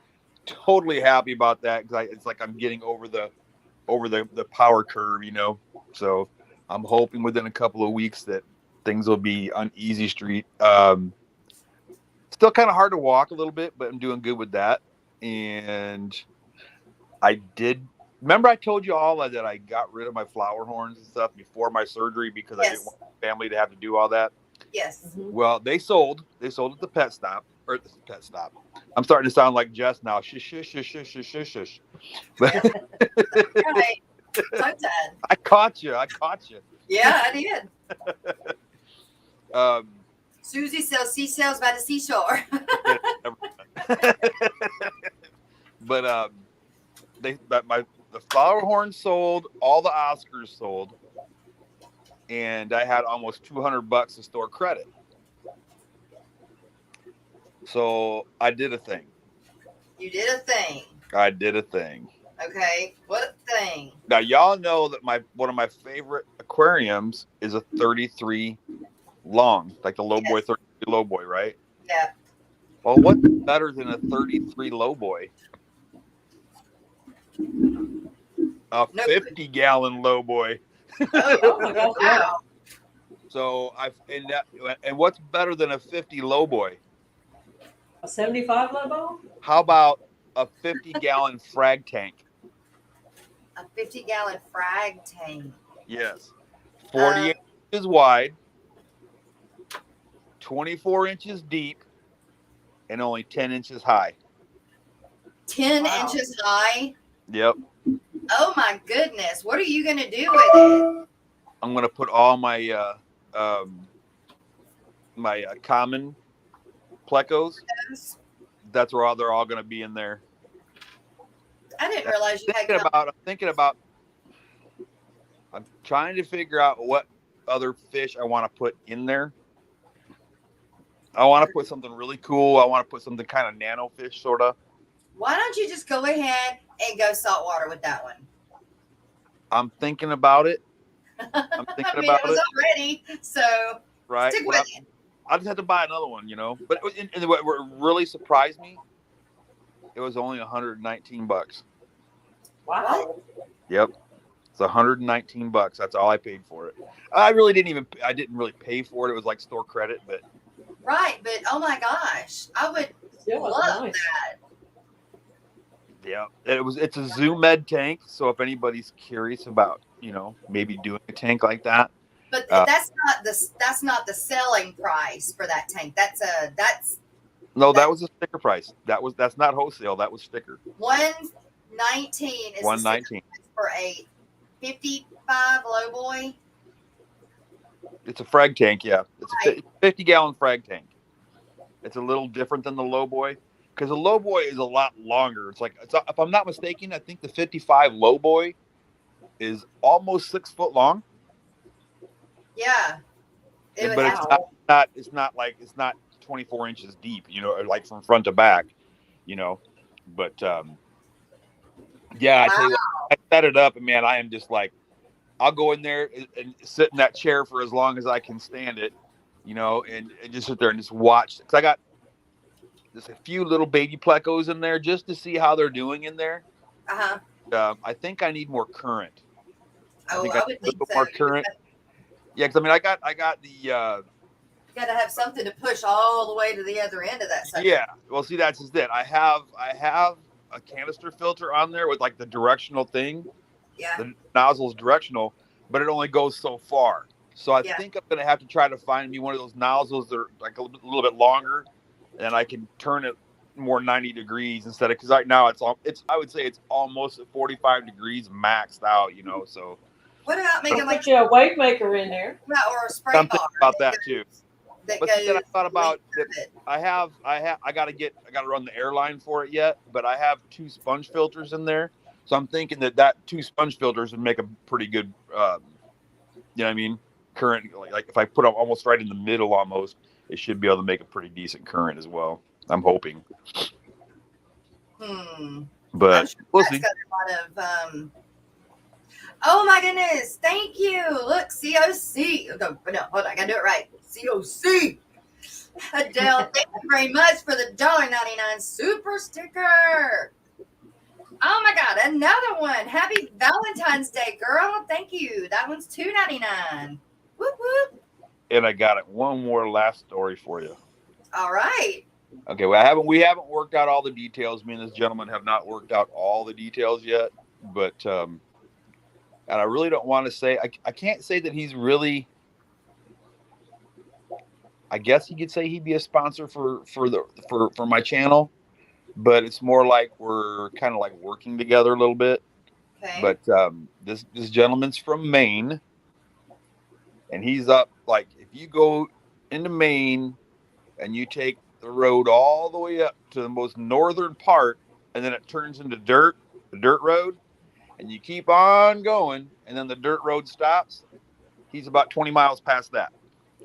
happy about that, because it's like I'm getting over the power curve, So I'm hoping within a couple of weeks that things will be on easy street. Still kind of hard to walk a little bit, but I'm doing good with that. And remember I told you all that I got rid of my flower horns and stuff before my surgery because I didn't want my family to have to do all that. Yes. Mm-hmm. Well, they sold at the pet stop. I'm starting to sound like Jess now. Shush, shush, shush, shush, shush, shush, shush. Right. I caught you. Yeah, I did. Susie sells seashells by the seashore. But the flower horn sold, all the Oscars sold, and I had almost $200 to store credit. So I did a thing. You did a thing. I did a thing. Okay, what thing? Now y'all know that one of my favorite aquariums is a 33 long, like the Lowboy 33 Lowboy, right? Yeah. Well, what's better than a 33 Lowboy? A 50-gallon Lowboy. Oh my gosh! Wow. So and what's better than a 50 Lowboy? A 75 Lowboy? How about a 50-gallon frag tank? A 50-gallon frag tank. Yes. 48 inches wide, 24 inches deep, and only 10 inches high. 10 inches high? Yep. Oh my goodness. What are you going to do with it? I'm going to put all my common plecos. That's where they're all going to be in there. I didn't realize you had I'm trying to figure out what other fish I want to put in there. I want to put something really cool. I want to put something kind of nano fish, sort of. Why don't you just go ahead and go saltwater with that one? I'm thinking about it. It was already, so right. Stick with it. I just had to buy another one, But what really surprised me, it was only $119. Wow. Yep. It's $119. That's all I paid for it. I didn't really pay for it. It was like store credit, but. Right, but oh my gosh, I would love that. Yeah, it's a Zoom Med tank. So if anybody's curious about, maybe doing a tank like that. But that's not the selling price for that tank. That's No, that was a sticker price. That's not wholesale. That was sticker. 119 is the sticker 119. price for a 55 low boy. It's a frag tank. Yeah, it's a Right. 50-gallon frag tank. It's a little different than the low boy because the low boy is a lot longer. If I'm not mistaken, I think the 55 low boy is almost 6 foot long. Yeah. It would But have it's to. Wow. it's not 24 inches deep, like from front to back, you know. But yeah, I tell you what, Wow. I set it up, and man, I am just like, I'll go in there and sit in that chair for as long as I can stand it, and just sit there and just watch. Because I got just a few little baby plecos in there just to see how they're doing in there. Uh-huh. I think I need more current. I Oh, think I I need would a think little so. more current. Yeah, because I mean, I got the You got to have something to push all the way to the other end of that sucker. yeah. Well, see, that's just it. I have a canister filter on there with like the directional thing. Yeah. The nozzle's directional, but it only goes so far. So I Yeah. think I'm gonna have to try to find me one of those nozzles that are like a little bit longer, and I can turn it more 90 degrees instead of because right now it's I would say it's almost at 45 degrees maxed out. So What about making like Put you a wave maker in there. or a spray I'm bar thinking about that too. that But goes then I thought about length that. of it? I gotta run the airline for it yet, but I have 2 sponge filters in there, so I'm thinking that 2 sponge filters would make a pretty good, you know what I mean, current. Like if I put them almost right in the middle, almost, it should be able to make a pretty decent current as well. I'm hoping, I'm but sure we'll that's see. got a lot of oh my goodness, thank you. Look, COC. No, hold on, I gotta do it right. COC. Adele, thank you very much for the $1.99 super sticker. Oh my God, another one. Happy Valentine's Day, girl. Thank you. That one's $2.99. Whoop whoop. And I got it. One more last story for you. All right. Okay, well, we haven't worked out all the details. Me and this gentleman have not worked out all the details yet, but and I really don't want to say I can't say that he's really. I guess you could say he'd be a sponsor for my channel, but it's more like we're kind of like working together a little bit. Okay. But this gentleman's from Maine, and he's up like if you go into Maine and you take the road all the way up to the most northern part, and then it turns into the dirt road, and you keep on going, and then the dirt road stops. He's about 20 miles past that.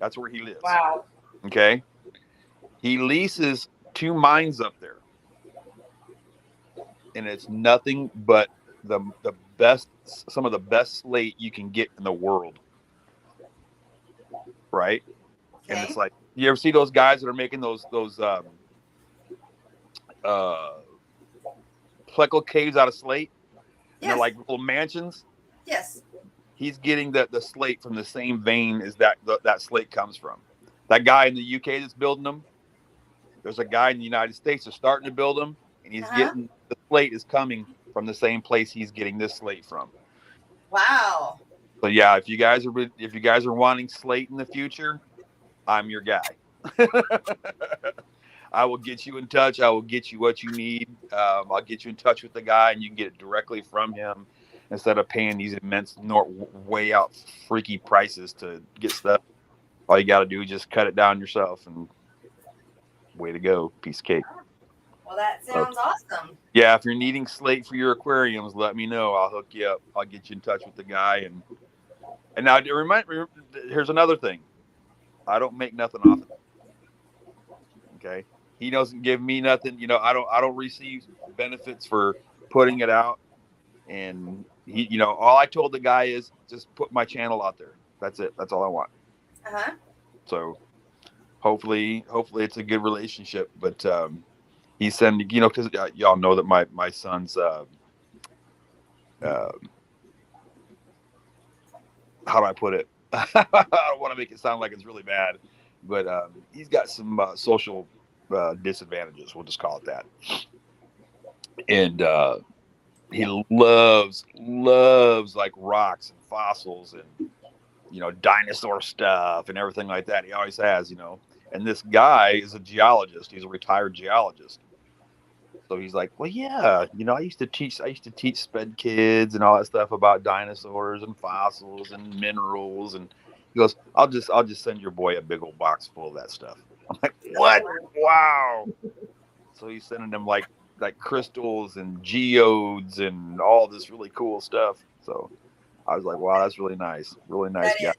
That's where he lives. Wow. Okay. He leases 2 mines up there, and it's nothing but the best, some of the best slate you can get in the world, right? And Okay. it's like you ever see those guys that are making those pleco caves out of slate, and they're Yes. like little mansions. Yes. He's getting the slate from the same vein as that slate comes from. That guy in the UK that's building them. There's a guy in the United States that's starting to build them, and he's Uh-huh. getting the slate is coming from the same place he's getting this slate from. Wow. So yeah, if you guys are wanting slate in the future, I'm your guy. I will get you in touch. I will get you what you need. I'll get you in touch with the guy, and you can get it directly from him instead of paying these immense, way out freaky prices to get stuff. All you got to do is just cut it down yourself, and way to go, piece of cake. Well, that So, sounds awesome. yeah, if you're needing slate for your aquariums, let me know. I'll hook you up. I'll get you in touch with the guy. And now, here's another thing. I don't make nothing off of it. Okay, he doesn't give me nothing. I don't receive benefits for putting it out. And all I told the guy is just put my channel out there. That's it. That's all I want. Uh-huh. So hopefully it's a good relationship. But he's sending, because y'all know that my son's how do I put it? I don't want to make it sound like it's really bad, but he's got some social disadvantages. We'll just call it that. And he loves like rocks and fossils and dinosaur stuff and everything like that. He always has. And this guy is a geologist. He's a retired geologist. So he's like, well, yeah, I used to teach sped kids and all that stuff about dinosaurs and fossils and minerals. And he goes, I'll just send your boy a big old box full of that stuff. I'm like, what? Wow. So he's sending them like crystals and geodes and all this really cool stuff. So I was like, wow, that's really nice. Really nice guy.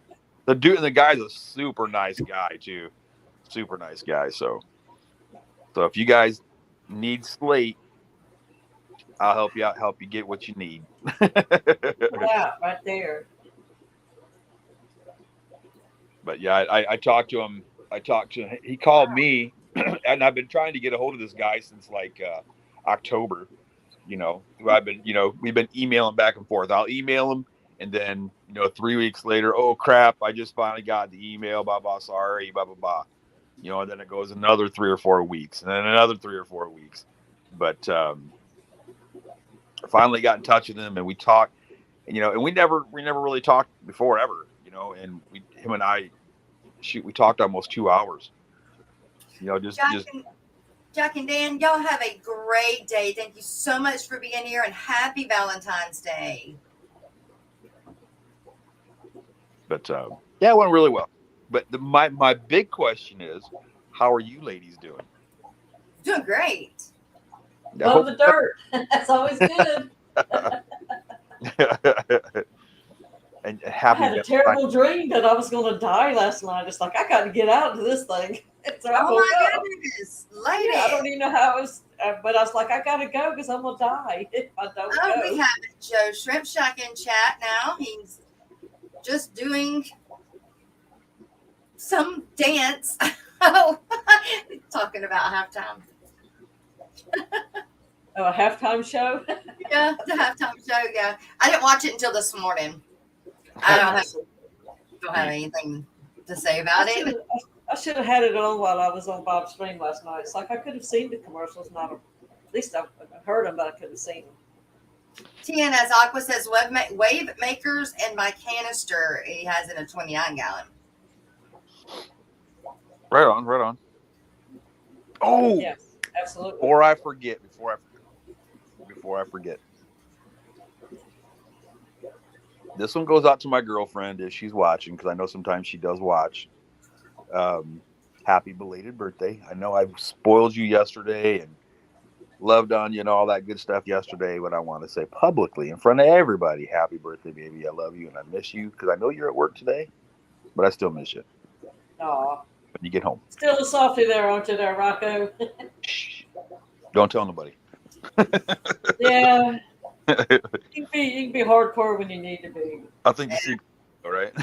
The guy's a super nice guy too. Super nice guy. So if you guys need slate, I'll help you out, help you get what you need. Yeah, right there. But yeah, I talked to him. He called me, and I've been trying to get a hold of this guy since like October. We've been emailing back and forth. I'll email him, and then 3 weeks later, oh crap, I just finally got the email. Blah blah, sorry, blah blah blah. And then it goes another 3 or 4 weeks, and then another 3 or 4 weeks. But I finally got in touch with him, and we talked. And we never really talked before ever. And him and I, we talked almost 2 hours. Jack and Dan, y'all have a great day. Thank you so much for being here, and happy Valentine's Day. But yeah, it went really well. But my big question is, how are you ladies doing? Doing great. Love the dirt. That's always good. And happy. I had a terrible dream that I was going to die last night. It's like, I got to get out of this thing. So oh my goodness, lady! Yeah, I don't even know how it was, but I was like, I got to go because I'm going to die if I don't go. We have Joe Shrimp Shack in chat now. He's just doing some dance. Talking about halftime. Oh, a halftime show? Yeah, the halftime show. Yeah, I didn't watch it until this morning. I don't have anything to say about it. I should have had it on while I was on Bob's stream last night. It's like I could have seen the commercials, at least I've heard them, but I couldn't see them. TNS Aqua says wave makers and my canister he has in a 29 gallon. Right on. Oh, yes, absolutely. Before I forget. This one goes out to my girlfriend if she's watching, because I know sometimes she does watch. Happy belated birthday. I know I spoiled you yesterday and loved on you and all that good stuff yesterday, but I want to say publicly in front of everybody, happy birthday, baby. I love you and I miss you, because I know you're at work today, but I still miss you. Aw. When you get home. Still a softy there, aren't you there, Rocco? Shh. Don't tell nobody. Yeah. You can be hardcore when you need to be. I think the secret, all right.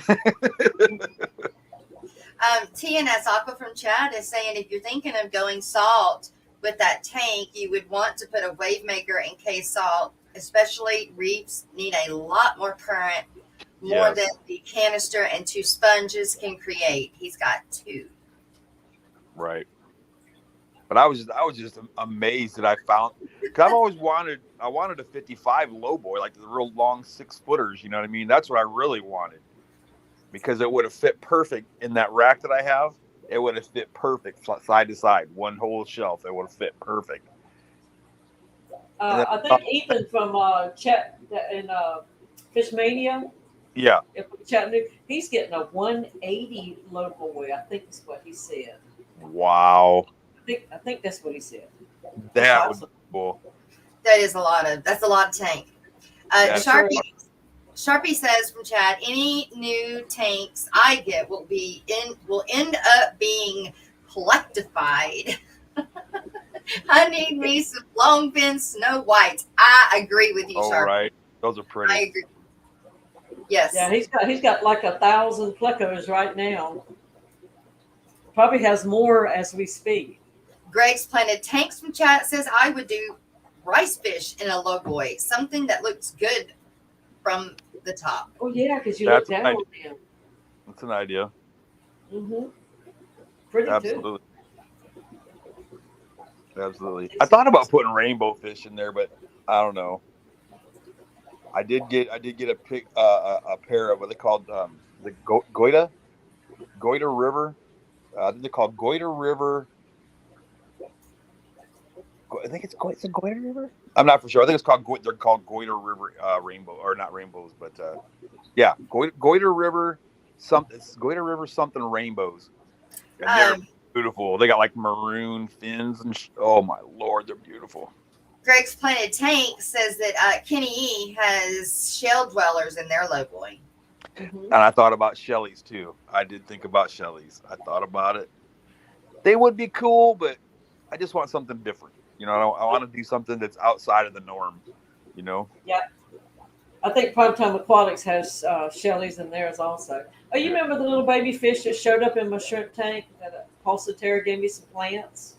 TNS Aqua from chat is saying if you're thinking of going salt with that tank, you would want to put a wave maker in case salt, especially reefs, need a lot more current, more than the canister and 2 sponges can create. He's got 2. Right. But I was just amazed that I found, because I've always wanted a 55 low boy, like the real long 6-footers. You know what I mean? That's what I really wanted, because it would have fit perfect in that rack that I have. It would have fit perfect side to side, one whole shelf. It would have fit perfect. I think Ethan from Chat in Fishmania. Yeah. Chattanooga, he's getting a 180 low boy. I think is what he said. Wow. I think that's what he said. That was cool. That's a lot of tank. Sharpie says from chat, any new tanks I get will end up being plectified. I need me some long fin Snow Whites. I agree with you, Sharpie. Right. Those are pretty. I agree. Yes. Yeah, he's got like 1,000 plecos right now. Probably has more as we speak. Greg's Planted Tanks from chat says I would do rice fish in a low boy, something that looks good from the top. Oh yeah, because you look down on him. That's an idea. Mm-hmm. Pretty Absolutely. Absolutely. I thought about putting rainbow fish in there, but I don't know. I did get a pair of what they called the Goita River I think they're called Goiter River. I think it's a Goiter River. I'm not for sure. I think it's called they're called Goiter River rainbow, or not rainbows, but yeah, Goiter River Goiter River something rainbows, and they're beautiful. They got like maroon fins and oh my lord, they're beautiful. Greg's Planted Tank says that Kenny E has shell dwellers in their logoing. And I thought about Shelly's too. I did think about Shelly's. I thought about it. They would be cool, but I just want something different. You know, I want to do something that's outside of the norm. You know. Yeah. I think Primetime Aquatics has Shelly's in theirs also. Oh, you remember the little baby fish that showed up in my shrimp tank that Pulsatera gave me some plants?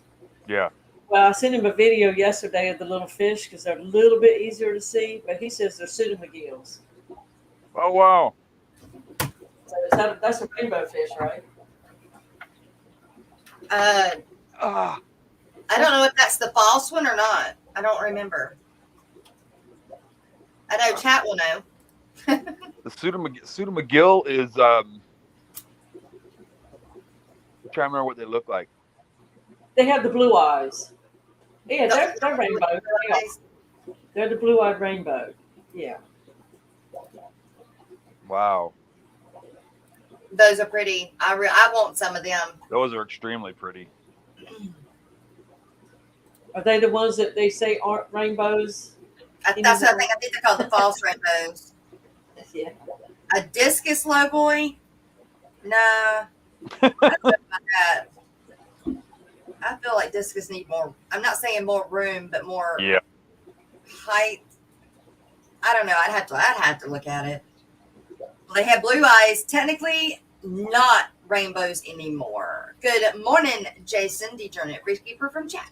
Yeah. Well, I sent him a video yesterday of the little fish because they're a little bit easier to see, but he says they're pseudomagills. Oh, wow. So that's a rainbow fish, right? I don't know if that's the false one or not. I don't remember. I know chat will know. The pseudomagill is I'm trying to remember what they look like. They have the blue eyes. Yeah, they're rainbow. They're the blue-eyed rainbow. Yeah. Wow. Those are pretty. I want some of them. Those are extremely pretty. Are they the ones that they say aren't rainbows? That's what I think. I think they're called the false rainbows. Yeah. A discus logoy? Nah. I don't know about that. I feel like discus need more. I'm not saying more room, but more height. I don't know. I'd have to look at it. Well, they have blue eyes. Technically, not rainbows anymore. Good morning, Jason, Determinate Keeper from chat.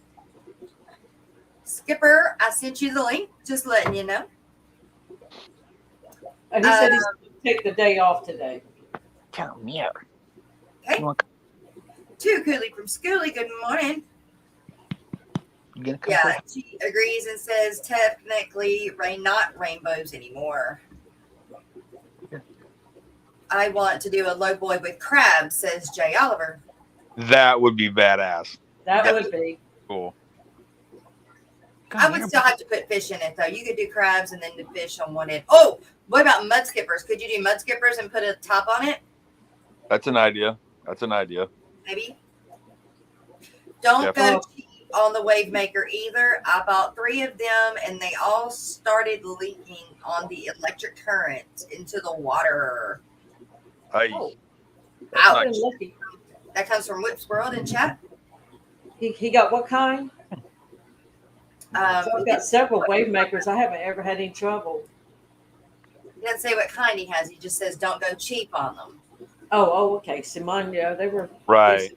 Skipper, I sent you the link. Just letting you know. He said he's going to take the day off today. Come here. Okay. To Cooley from Schooly, good morning. Yeah, she agrees and says technically not rainbows anymore. Yeah. I want to do a low boy with crabs, says Jay Oliver. That would be badass. That would be cool. I would still have to put fish in it though. You could do crabs and then the fish on one end. Oh, what about mud skippers? Could you do mud skippers and put a top on it? That's an idea. Maybe. Don't go cheap on the wave maker either. I bought 3 of them and they all started leaking on the electric current into the water. Ouch. That comes from Whip's World in chat. He got what kind? So I've got several wave makers. I haven't ever had any trouble. He doesn't say what kind he has. He just says don't go cheap on them. Oh, okay. So mine, they were right.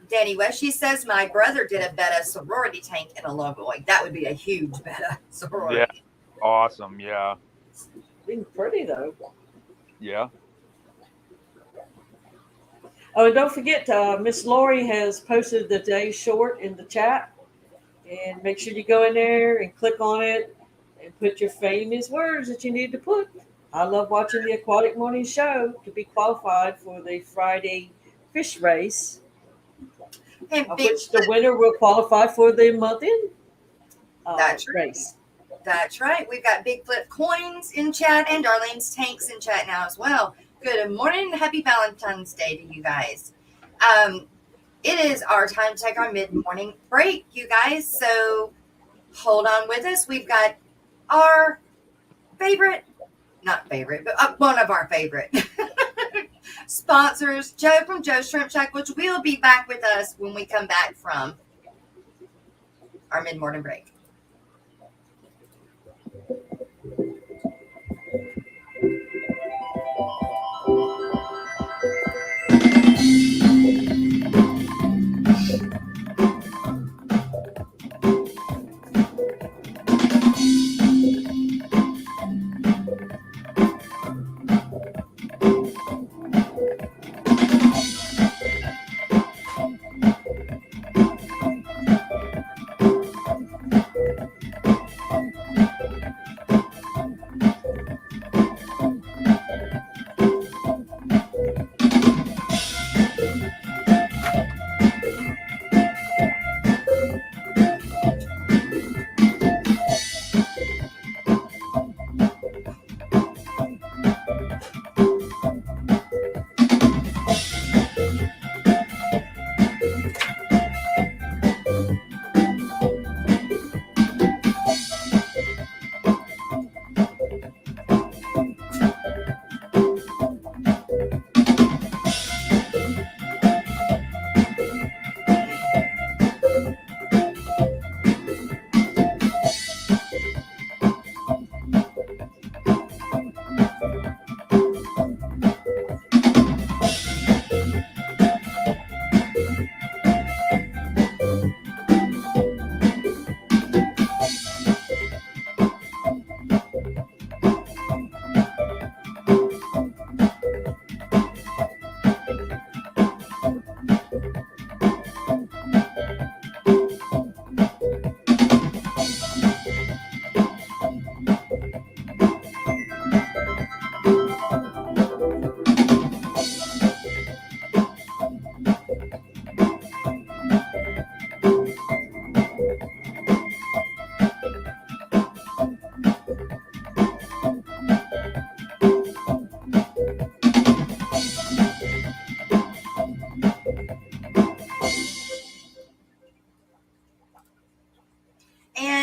Danny West, she says my brother did a betta sorority tank in a logoid. That would be a huge betta sorority. Yeah, awesome. Yeah, being pretty though. Yeah. Oh, and don't forget, Miss Lori has posted the day short in the chat, and make sure you go in there and click on it and put your famous words that you need to put. I love watching the Aquatic Morning Show to be qualified for the Friday fish race, of which the winner will qualify for the month-end race. That's right. We've got Big Flip Coins in chat and Darlene's Tanks in chat now as well. Good morning. Happy Valentine's Day to you guys. It is our time to take our mid-morning break, you guys. So hold on with us. We've got our one of our favorite sponsors, Joe from Joe's Shrimp Shack, which will be back with us when we come back from our mid-morning break.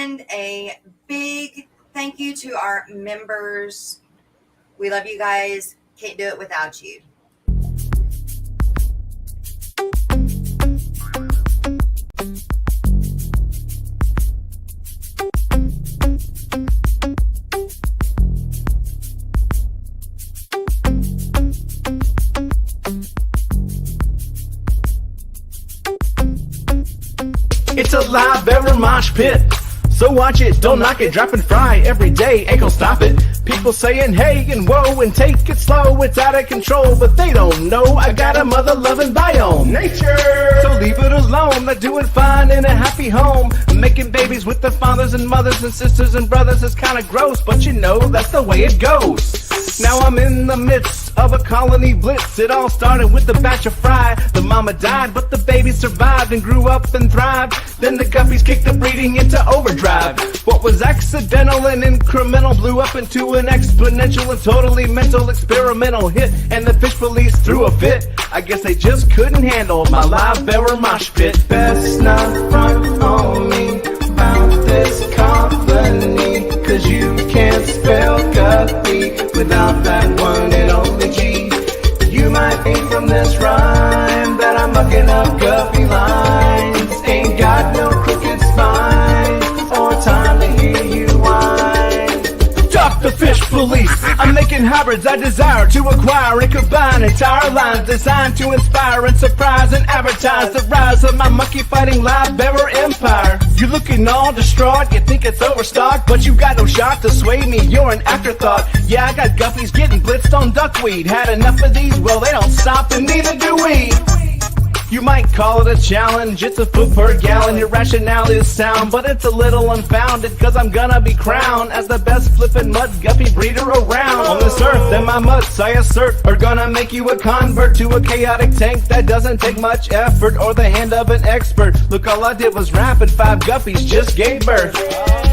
And a big thank you to our members. We love you guys. Can't do it without you. It's a live ever mosh pit. So watch it, don't knock it, drop and fry every day, ain't gon' stop it. People saying hey and whoa and take it slow, it's out of control, but they don't know I got a mother-loving biome. Nature! So leave it alone, they're doing fine in a happy home. Making babies with their fathers and mothers and sisters and brothers is kinda gross, but you know that's the way it goes. Now I'm in the midst of a colony blitz. It all started with a batch of fry. The mama died, but the baby survived and grew up and thrived. Then the guppies kicked the breeding into overdrive. What was accidental and incremental blew up into an exponential and totally mental experimental hit. And the fish police threw a fit. I guess they just couldn't handle my live bearer mosh pit. Best not front on me about this colony, 'cause you can't spell guppy without that one and only G. You might think from this rhyme that I'm mucking up guppy lines. Ain't got no crooked spine or time to hear you whine. Duck the fish police. I'm making hybrids I desire to acquire and combine entire lines designed to inspire and surprise and advertise the rise of my monkey fighting live bearer empire. You're looking all distraught, you think it's overstocked, but you got no shot to sway me, you're an afterthought. Yeah, I got guppies getting blitzed on duckweed. Had enough of these, well they don't stop and neither do we. You might call it a challenge, it's a foot per gallon. Your rationale is sound, but it's a little unfounded, 'cause I'm gonna be crowned as the best flippin' mud guppy breeder around. On this earth, and my mutts, I assert, are gonna make you a convert to a chaotic tank that doesn't take much effort or the hand of an expert. Look, all I did was rap and 5 guppies just gave birth.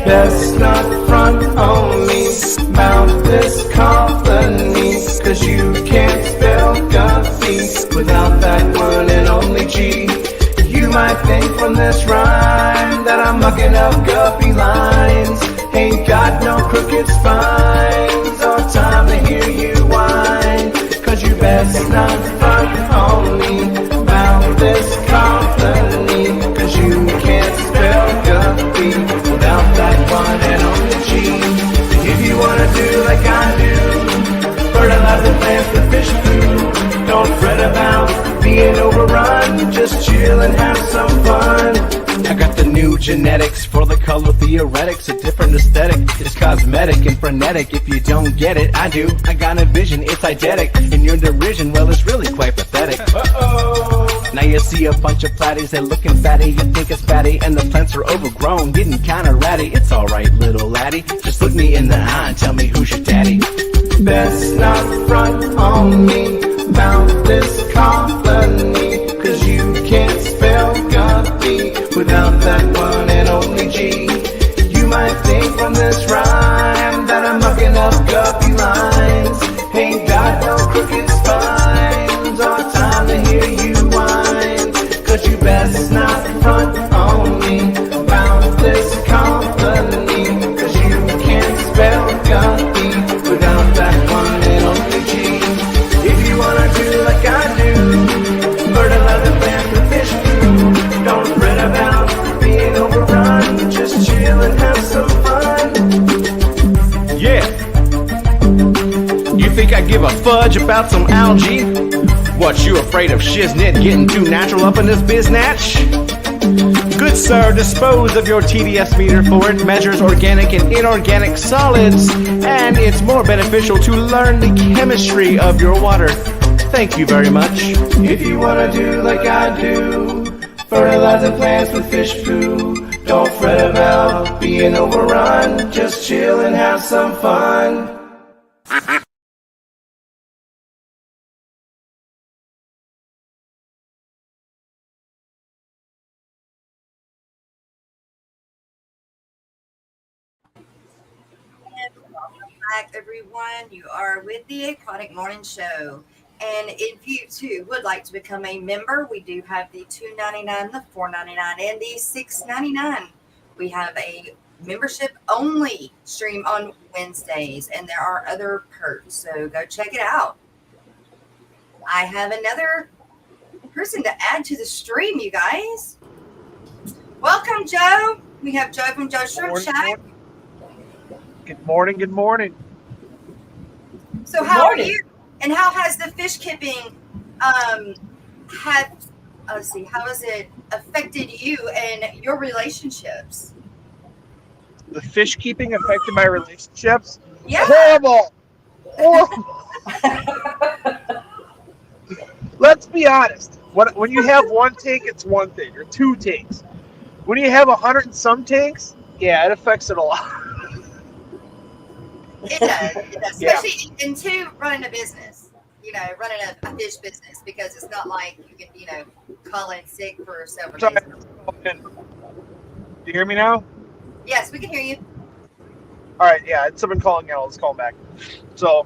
Best not front on me about this colony, 'cause you can't spell guppy without that one and only G. You might think from this rhyme that I'm mucking up guppy lines. Ain't got no crooked spines or time to hear you whine, 'cause you best not front on me about this colony, 'cause you can't spell guppy without that one and only G. If you wanna do like I do, fertilize the plants with fish food, don't fret about being overrun, just chill and have some fun. I got the new genetics for the color theoretics, a different aesthetic. It's cosmetic and frenetic. If you don't get it, I do. I got a vision, it's eidetic. And your derision, well, it's really quite pathetic. Uh-oh. Now you see a bunch of platies, they're looking fatty. You think it's fatty, and the plants are overgrown, getting kinda ratty. It's alright, little laddie, just look me in the eye and tell me who's your daddy. Best not front on me about this colony, 'cause you can't spell guppy without that one and only G. You might think from this rhyme that I'm mucking up guppy lines. Ain't got no crooked spines or time to hear you whine, 'cause you best not front on me about this colony, 'cause you can't spell guppy without that one and only G. If you wanna do like I do, fertilize the plant with fish food, don't fret about being overrun, just chill and have some fun. Yeah. You think I give a fudge about some algae? What, you afraid of shiznit getting too natural up in this biznatch? Good sir, dispose of your TDS meter, for it measures organic and inorganic solids, and it's more beneficial to learn the chemistry of your water. Thank you very much. If you wanna do like I do, fertilize the plants with fish food, don't fret about being overrun, just chill and have some fun. Welcome back, everyone. You are with the Aquatic Morning Show. And if you too would like to become a member, we do have the $2.99, the $4.99, and the $6.99 We have a membership only stream on Wednesdays, and there are other perks. So go check it out. I have another person to add to the stream, you guys. Welcome, Joe. We have Joe from Joe's Shrimp Shack. Good morning. Good morning. So how are you? And how has the fish keeping how has it affected you and your relationships? The fish keeping affected my relationships? Yeah. Horrible. Let's be honest. When you have one tank, it's one thing, or two tanks. When you have 100 and some tanks, yeah, it affects it a lot. It does. Especially into running a business, running a fish business, because it's not like you can, call in sick for several days. Do you hear me now? Yes, we can hear you. All right, yeah, it's someone calling out. Let's call them back. So,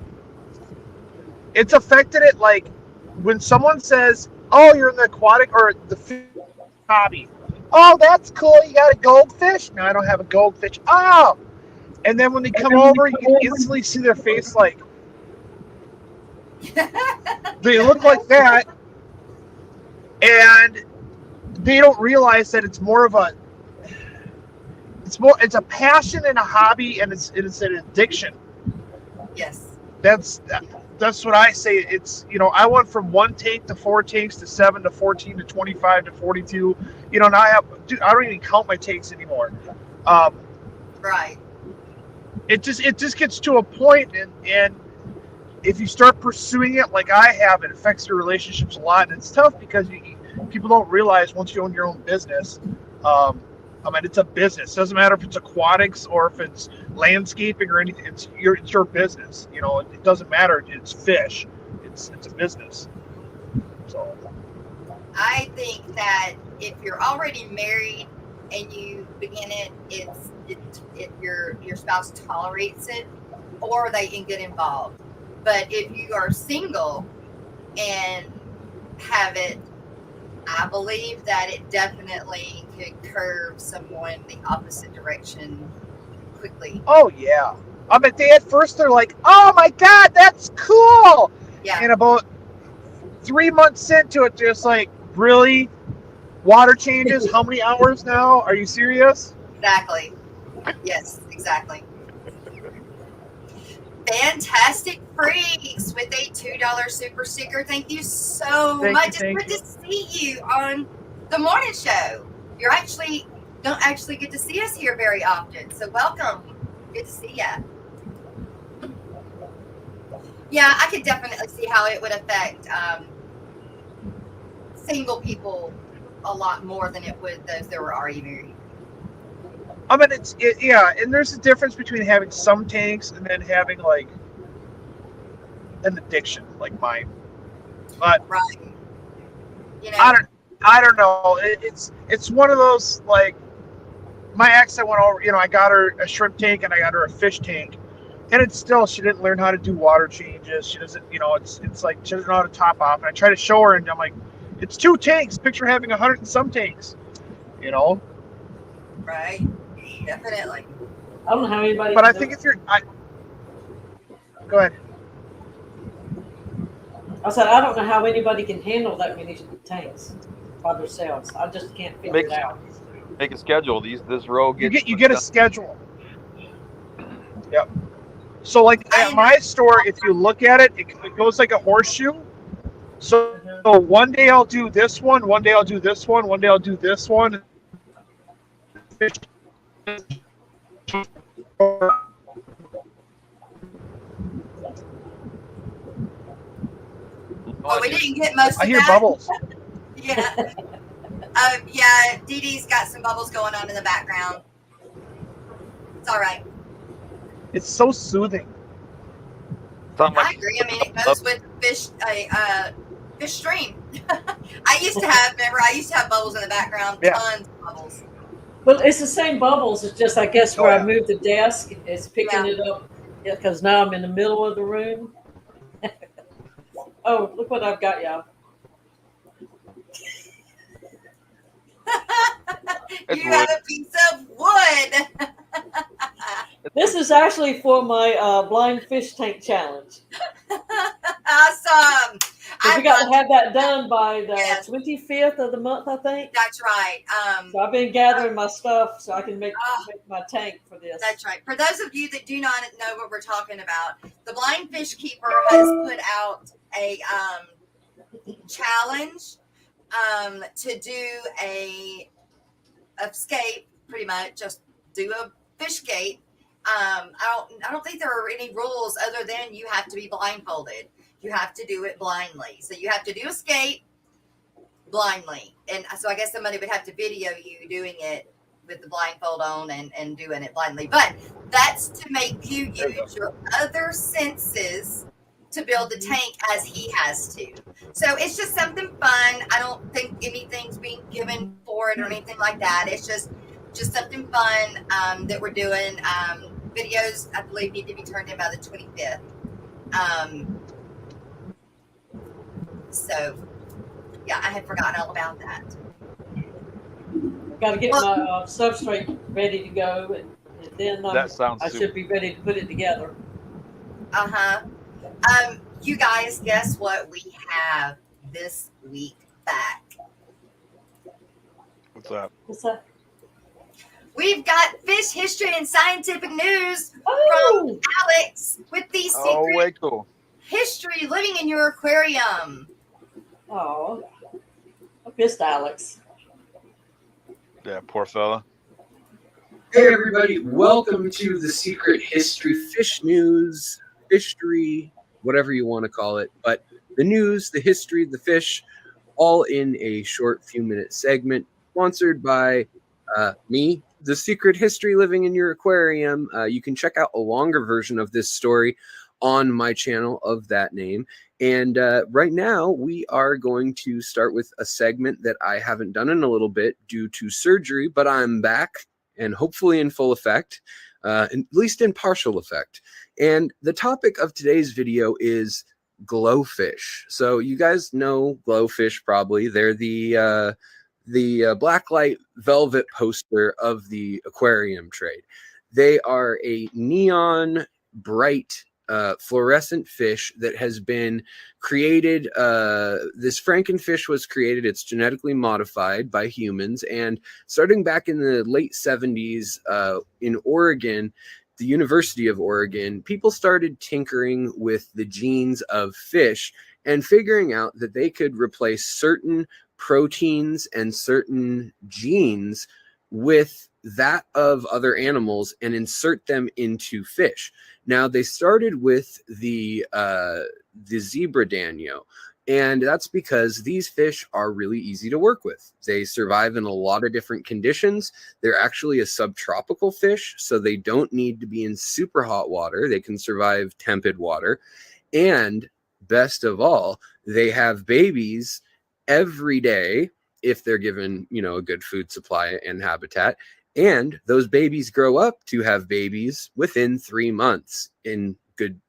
it's affected it like when someone says, oh, you're in the aquatic or the fish hobby. Oh, that's cool. You got a goldfish? No, I don't have a goldfish. Oh! And then when they come over, you can instantly see their face like, they look like that. And they don't realize that it's more of a, it's a passion and a hobby, and it's an addiction. Yes. That's what I say. It's, I went from 1 tank to 4 tanks to 7 to 14 to 25 to 42. Now I don't even count my tanks anymore. Right. It just gets to a point, and if you start pursuing it like I have, it affects your relationships a lot. And it's tough because people don't realize once you own your own business, it's a business. It doesn't matter if it's aquatics or if it's landscaping or anything. It's your business. It doesn't matter. It's fish. It's a business. So I think that if you're already married and you begin it, if your spouse tolerates it, or they can get involved. But if you are single and have it, I believe that it definitely could curve someone the opposite direction quickly. Oh yeah. At first they're like, oh my God, that's cool. Yeah. And about 3 months into it, just like, really? Water changes? How many hours now? Are you serious? Exactly. Yes, exactly. Fantastic Freaks with a $2 super sticker. Thank you so much. It's good to see you on the morning show. You don't actually get to see us here very often, so welcome. Good to see you. Yeah, I could definitely see how it would affect single people a lot more than it would those that were already married. And there's a difference between having some tanks and then having like an addiction like mine. But right. I don't know. It's one of those, like, my ex, I went over, I got her a shrimp tank and I got her a fish tank, and it's still, she didn't learn how to do water changes. She doesn't, it's like she doesn't know how to top off. And I try to show her, and I'm like, it's 2 tanks. Picture having 100 and some tanks. Right. Definitely. I don't know how anybody. But I think if go ahead. I said I don't know how anybody can handle that many tanks by themselves. I just can't figure it out. Make a schedule. This row gets. You get a schedule. Yep. So like at my store, if you look at it, it goes like a horseshoe. So one day I'll do this one day I'll do this one day I'll do this one. Well, we didn't get most of that. I hear bubbles. Yeah. Yeah, Dee Dee's got some bubbles going on in the background. It's all right. It's so soothing. I agree. It goes with fish stream. I used to have bubbles in the background, tons of bubbles. Well, it's the same bubbles. It's just, I guess, where I moved the desk, it's picking it up because now I'm in the middle of the room. Oh, look what I've got, y'all. It's You have wood. a piece of wood. This is actually for my blind fish tank challenge. Awesome. So we got to have that done by the Yes. 25th of the month, I think. That's right. So I've been gathering my stuff so I can make my tank for this. That's right. For those of you that do not know what we're talking about, the Blind Fish Keeper has put out a challenge to do a escape, pretty much just do a fish gate. I don't think there are any rules other than you have to be blindfolded. You have to do it blindly. So you have to do a skate blindly. And so I guess somebody would have to video you doing it with the blindfold on and doing it blindly. But that's to make you use your other senses to build the tank as he has to. So it's just something fun. I don't think anything's being given for it or anything like that. It's just something fun that we're doing. Videos, I believe, need to be turned in by the 25th. So, yeah, I had forgotten all about that. Got to get my substrate ready to go, and then That sounds I should be ready to put it together. You guys, guess what we have this week back? What's up? What's that? We've got fish history and scientific news Oh! from Alex with the Oh, way secret cool. history living in your aquarium. Oh, I missed Alex. Yeah, poor fella. Hey everybody, welcome to the Secret History Fish News, Fishery, whatever you want to call it. But the news, the history, the fish, all in a short few minute segment, sponsored by me, the Secret History Living in Your Aquarium. You can check out a longer version of this story on my channel of that name. And right now we are going to start with a segment that I haven't done in a little bit due to surgery, but I'm back and hopefully in full effect, at least in partial effect. And the topic of today's video is glowfish. So you guys know glowfish probably. They're the blacklight velvet poster of the aquarium trade. They are a neon bright fluorescent fish that has been created. This frankenfish was created. It's genetically modified by humans, and starting back in the late 70s in Oregon, the University of Oregon, people started tinkering with the genes of fish and figuring out that they could replace certain proteins and certain genes with that of other animals and insert them into fish. Now, they started with the zebra danio, and that's because these fish are really easy to work with. They survive in a lot of different conditions. They're actually a subtropical fish, so they don't need to be in super hot water. They can survive temperate water. And best of all, they have babies every day if they're given, a good food supply and habitat. And those babies grow up to have babies within 3 months in good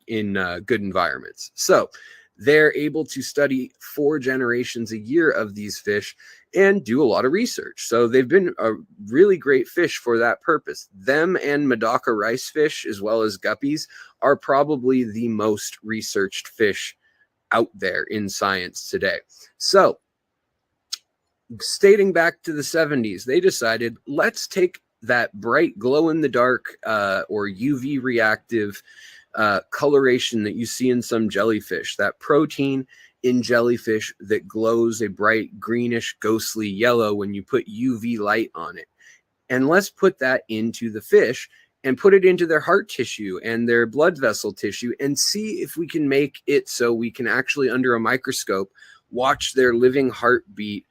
environments. So they're able to study 4 generations a year of these fish and do a lot of research. So they've been a really great fish for that purpose. Them and Medaka rice fish, as well as guppies, are probably the most researched fish out there in science today. So stating back to the 70s, they decided, let's take that bright glow in the dark or UV reactive coloration that you see in some jellyfish, that protein in jellyfish that glows a bright greenish ghostly yellow when you put UV light on it. And let's put that into the fish and put it into their heart tissue and their blood vessel tissue and see if we can make it so we can actually, under a microscope, watch their living heartbeat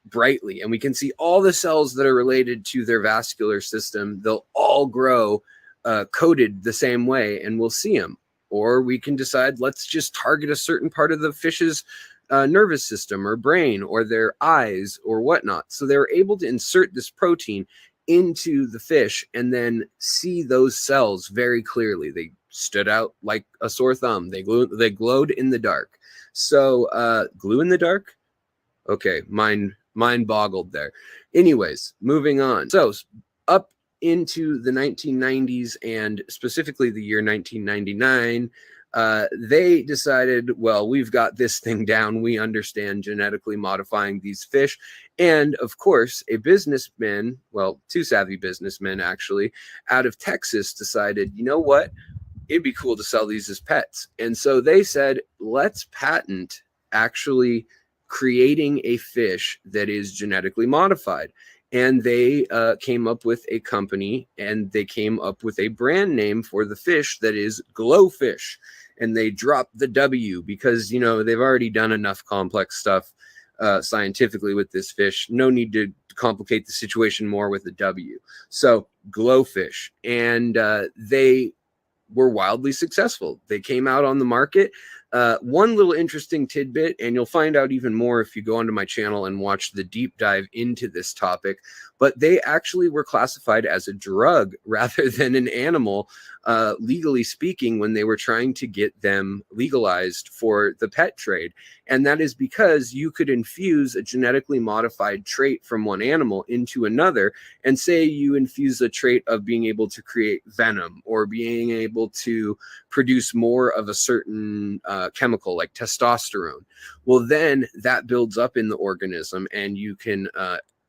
brightly. And we can see all the cells that are related to their vascular system. They'll all grow coated the same way, and we'll see them. Or we can decide, let's just target a certain part of the fish's nervous system or brain or their eyes or whatnot. So they were able to insert this protein into the fish and then see those cells very clearly. They stood out like a sore thumb. They glowed in the dark. So glue in the dark? Okay, mind mind boggled there. Anyways, moving on. So up into the 1990s and specifically the year 1999, they decided, well, we've got this thing down. We understand genetically modifying these fish. And of course, a businessman, well, two savvy businessmen actually, out of Texas decided, you know what? It'd be cool to sell these as pets. And so they said, let's patent actually creating a fish that is genetically modified. And they came up with a company, and they came up with a brand name for the fish that is Glowfish. And they dropped the W because, you know, they've already done enough complex stuff scientifically with this fish. No need to complicate the situation more with the W. So Glowfish. And they were wildly successful. They came out on the market. One little interesting tidbit, and you'll find out even more if you go onto my channel and watch the deep dive into this topic, but they actually were classified as a drug rather than an animal, legally speaking, when they were trying to get them legalized for the pet trade. And that is because you could infuse a genetically modified trait from one animal into another, and say you infuse a trait of being able to create venom or being able to produce more of a certain chemical like testosterone. Well, then that builds up in the organism, and you can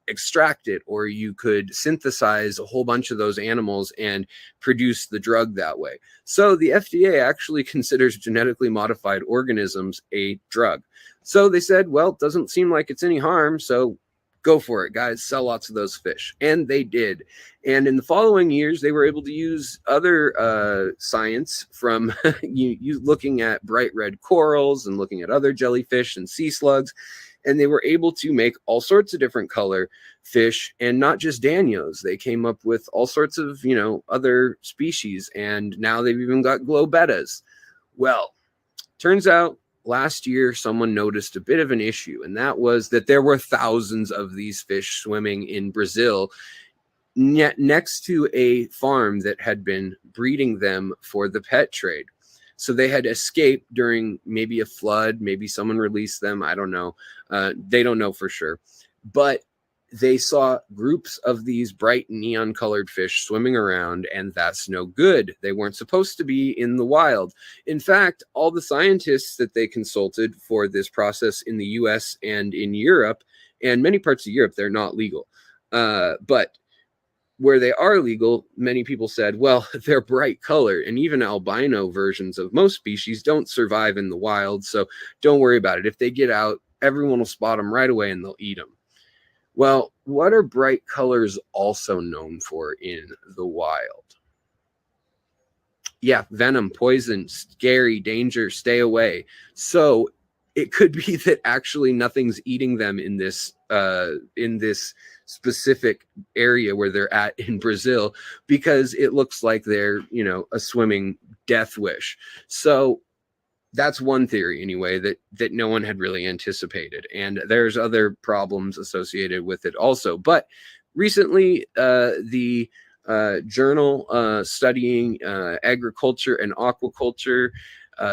extract it, or you could synthesize a whole bunch of those animals and produce the drug that way. So the FDA actually considers genetically modified organisms a drug. So they said, well, it doesn't seem like it's any harm, so go for it, guys. Sell lots of those fish. And they did. And in the following years, they were able to use other science from you looking at bright red corals and looking at other jellyfish and sea slugs. And they were able to make all sorts of different color fish, and not just Danios. They came up with all sorts of, you know, other species. And now they've even got glow bettas. Well, turns out last year, someone noticed a bit of an issue, and that was that there were thousands of these fish swimming in Brazil next to a farm that had been breeding them for the pet trade. So they had escaped during maybe a flood, maybe someone released them. I don't know. They don't know for sure. But they saw groups of these bright neon colored fish swimming around, and that's no good. They weren't supposed to be in the wild. In fact, all the scientists that they consulted for this process in the US and in Europe, and many parts of Europe, they're not legal. But where they are legal, many people said, well, they're bright color, and even albino versions of most species don't survive in the wild, so don't worry about it. If they get out, everyone will spot them right away and they'll eat them. Well, what are bright colors also known for in the wild? Yeah, venom, poison, scary, danger, stay away. So it could be that actually nothing's eating them in this specific area where they're at in Brazil, because it looks like they're, you know, a swimming death wish. So that's one theory anyway that no one had really anticipated, and there's other problems associated with it also. But recently the journal studying agriculture and aquaculture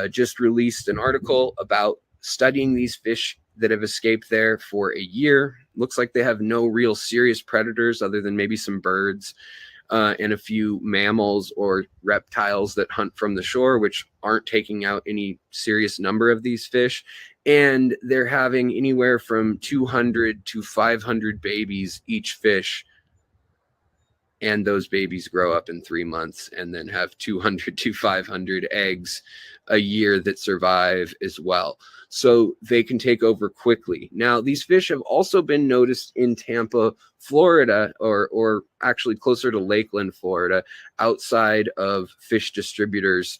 just released an article about studying these fish that have escaped there for a year. Looks like they have no real serious predators other than maybe some birds and a few mammals or reptiles that hunt from the shore, which aren't taking out any serious number of these fish. And they're having anywhere from 200 to 500 babies each fish. And those babies grow up in 3 months and then have 200 to 500 eggs a year that survive as well. So they can take over quickly. Now, these fish have also been noticed in Tampa, Florida, or actually closer to Lakeland, Florida, outside of fish distributors'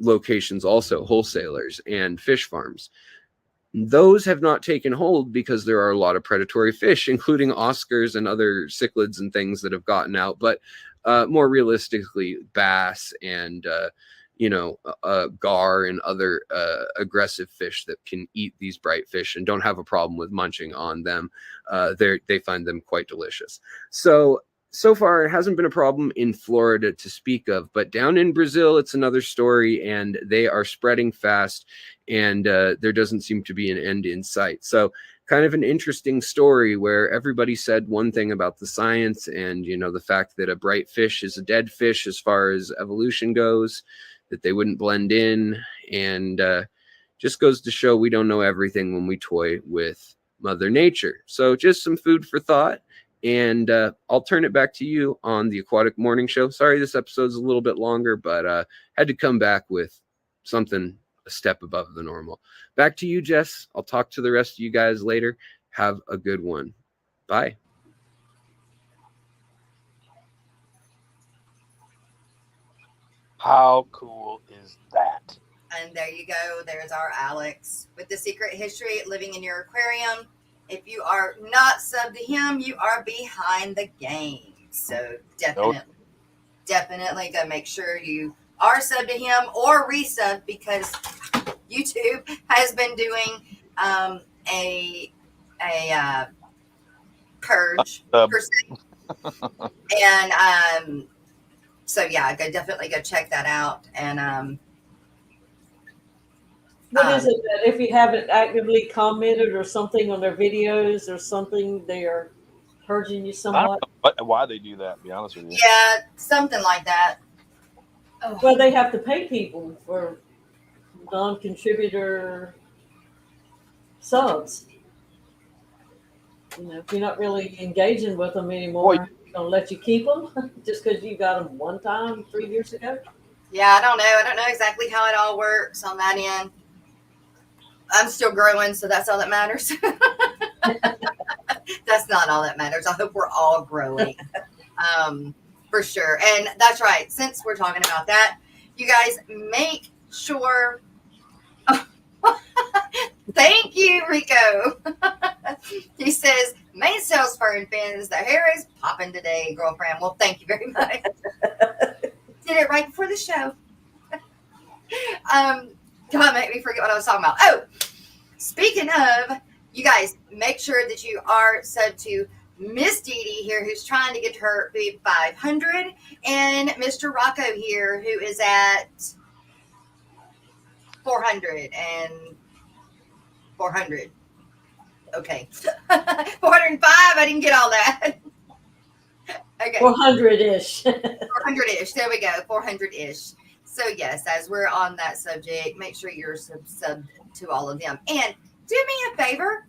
locations, also wholesalers and fish farms. Those have not taken hold because there are a lot of predatory fish, including Oscars and other cichlids and things that have gotten out. But more realistically, bass and gar and other aggressive fish that can eat these bright fish and don't have a problem with munching on them. They find them quite delicious. So far, it hasn't been a problem in Florida to speak of, but down in Brazil, it's another story, and they are spreading fast, and there doesn't seem to be an end in sight. So kind of an interesting story where everybody said one thing about the science and, you know, the fact that a bright fish is a dead fish as far as evolution goes, that they wouldn't blend in. And just goes to show we don't know everything when we toy with Mother Nature. So just some food for thought. And I'll turn it back to you on the Aquatic Morning Show. Sorry, this episode's a little bit longer, but had to come back with something a step above the normal. Back to you, Jess. I'll talk to the rest of you guys later. Have a good one. Bye. How cool is that? And there you go. There's our Alex with the secret history living in your aquarium. If you are not subbed to him, you are behind the game. So definitely go make sure you are subbed to him or resub, because YouTube has been doing a purge per se. And so yeah, definitely go check that out. And what is it that if you haven't actively commented or something on their videos or something, they are purging you somewhat? I don't know why they do that, to be honest with you. Yeah, something like that. Oh. Well, they have to pay people for non-contributor subs. You know, if you're not really engaging with them anymore, they'll let you keep them just because you got them one time 3 years ago. Yeah, I don't know. I don't know exactly how it all works on that end. I'm still growing, so that's all that matters. That's not all that matters. I hope we're all growing, for sure. And that's right. Since we're talking about that, you guys make sure. Thank you, Rico. He says, main sales fern fins. The hair is popping today, girlfriend. Well, thank you very much. Did it right before the show. God, make me forget what I was talking about. Oh, speaking of, you guys, make sure that you are subbed to Miss Dee Dee here, who's trying to get her big 500, and Mr. Rocco here, who is at 400 and 400. Okay. 405. I didn't get all that. Okay. 400-ish. 400-ish. There we go. 400-ish. So yes, as we're on that subject, make sure you're sub to all of them. And do me a favor,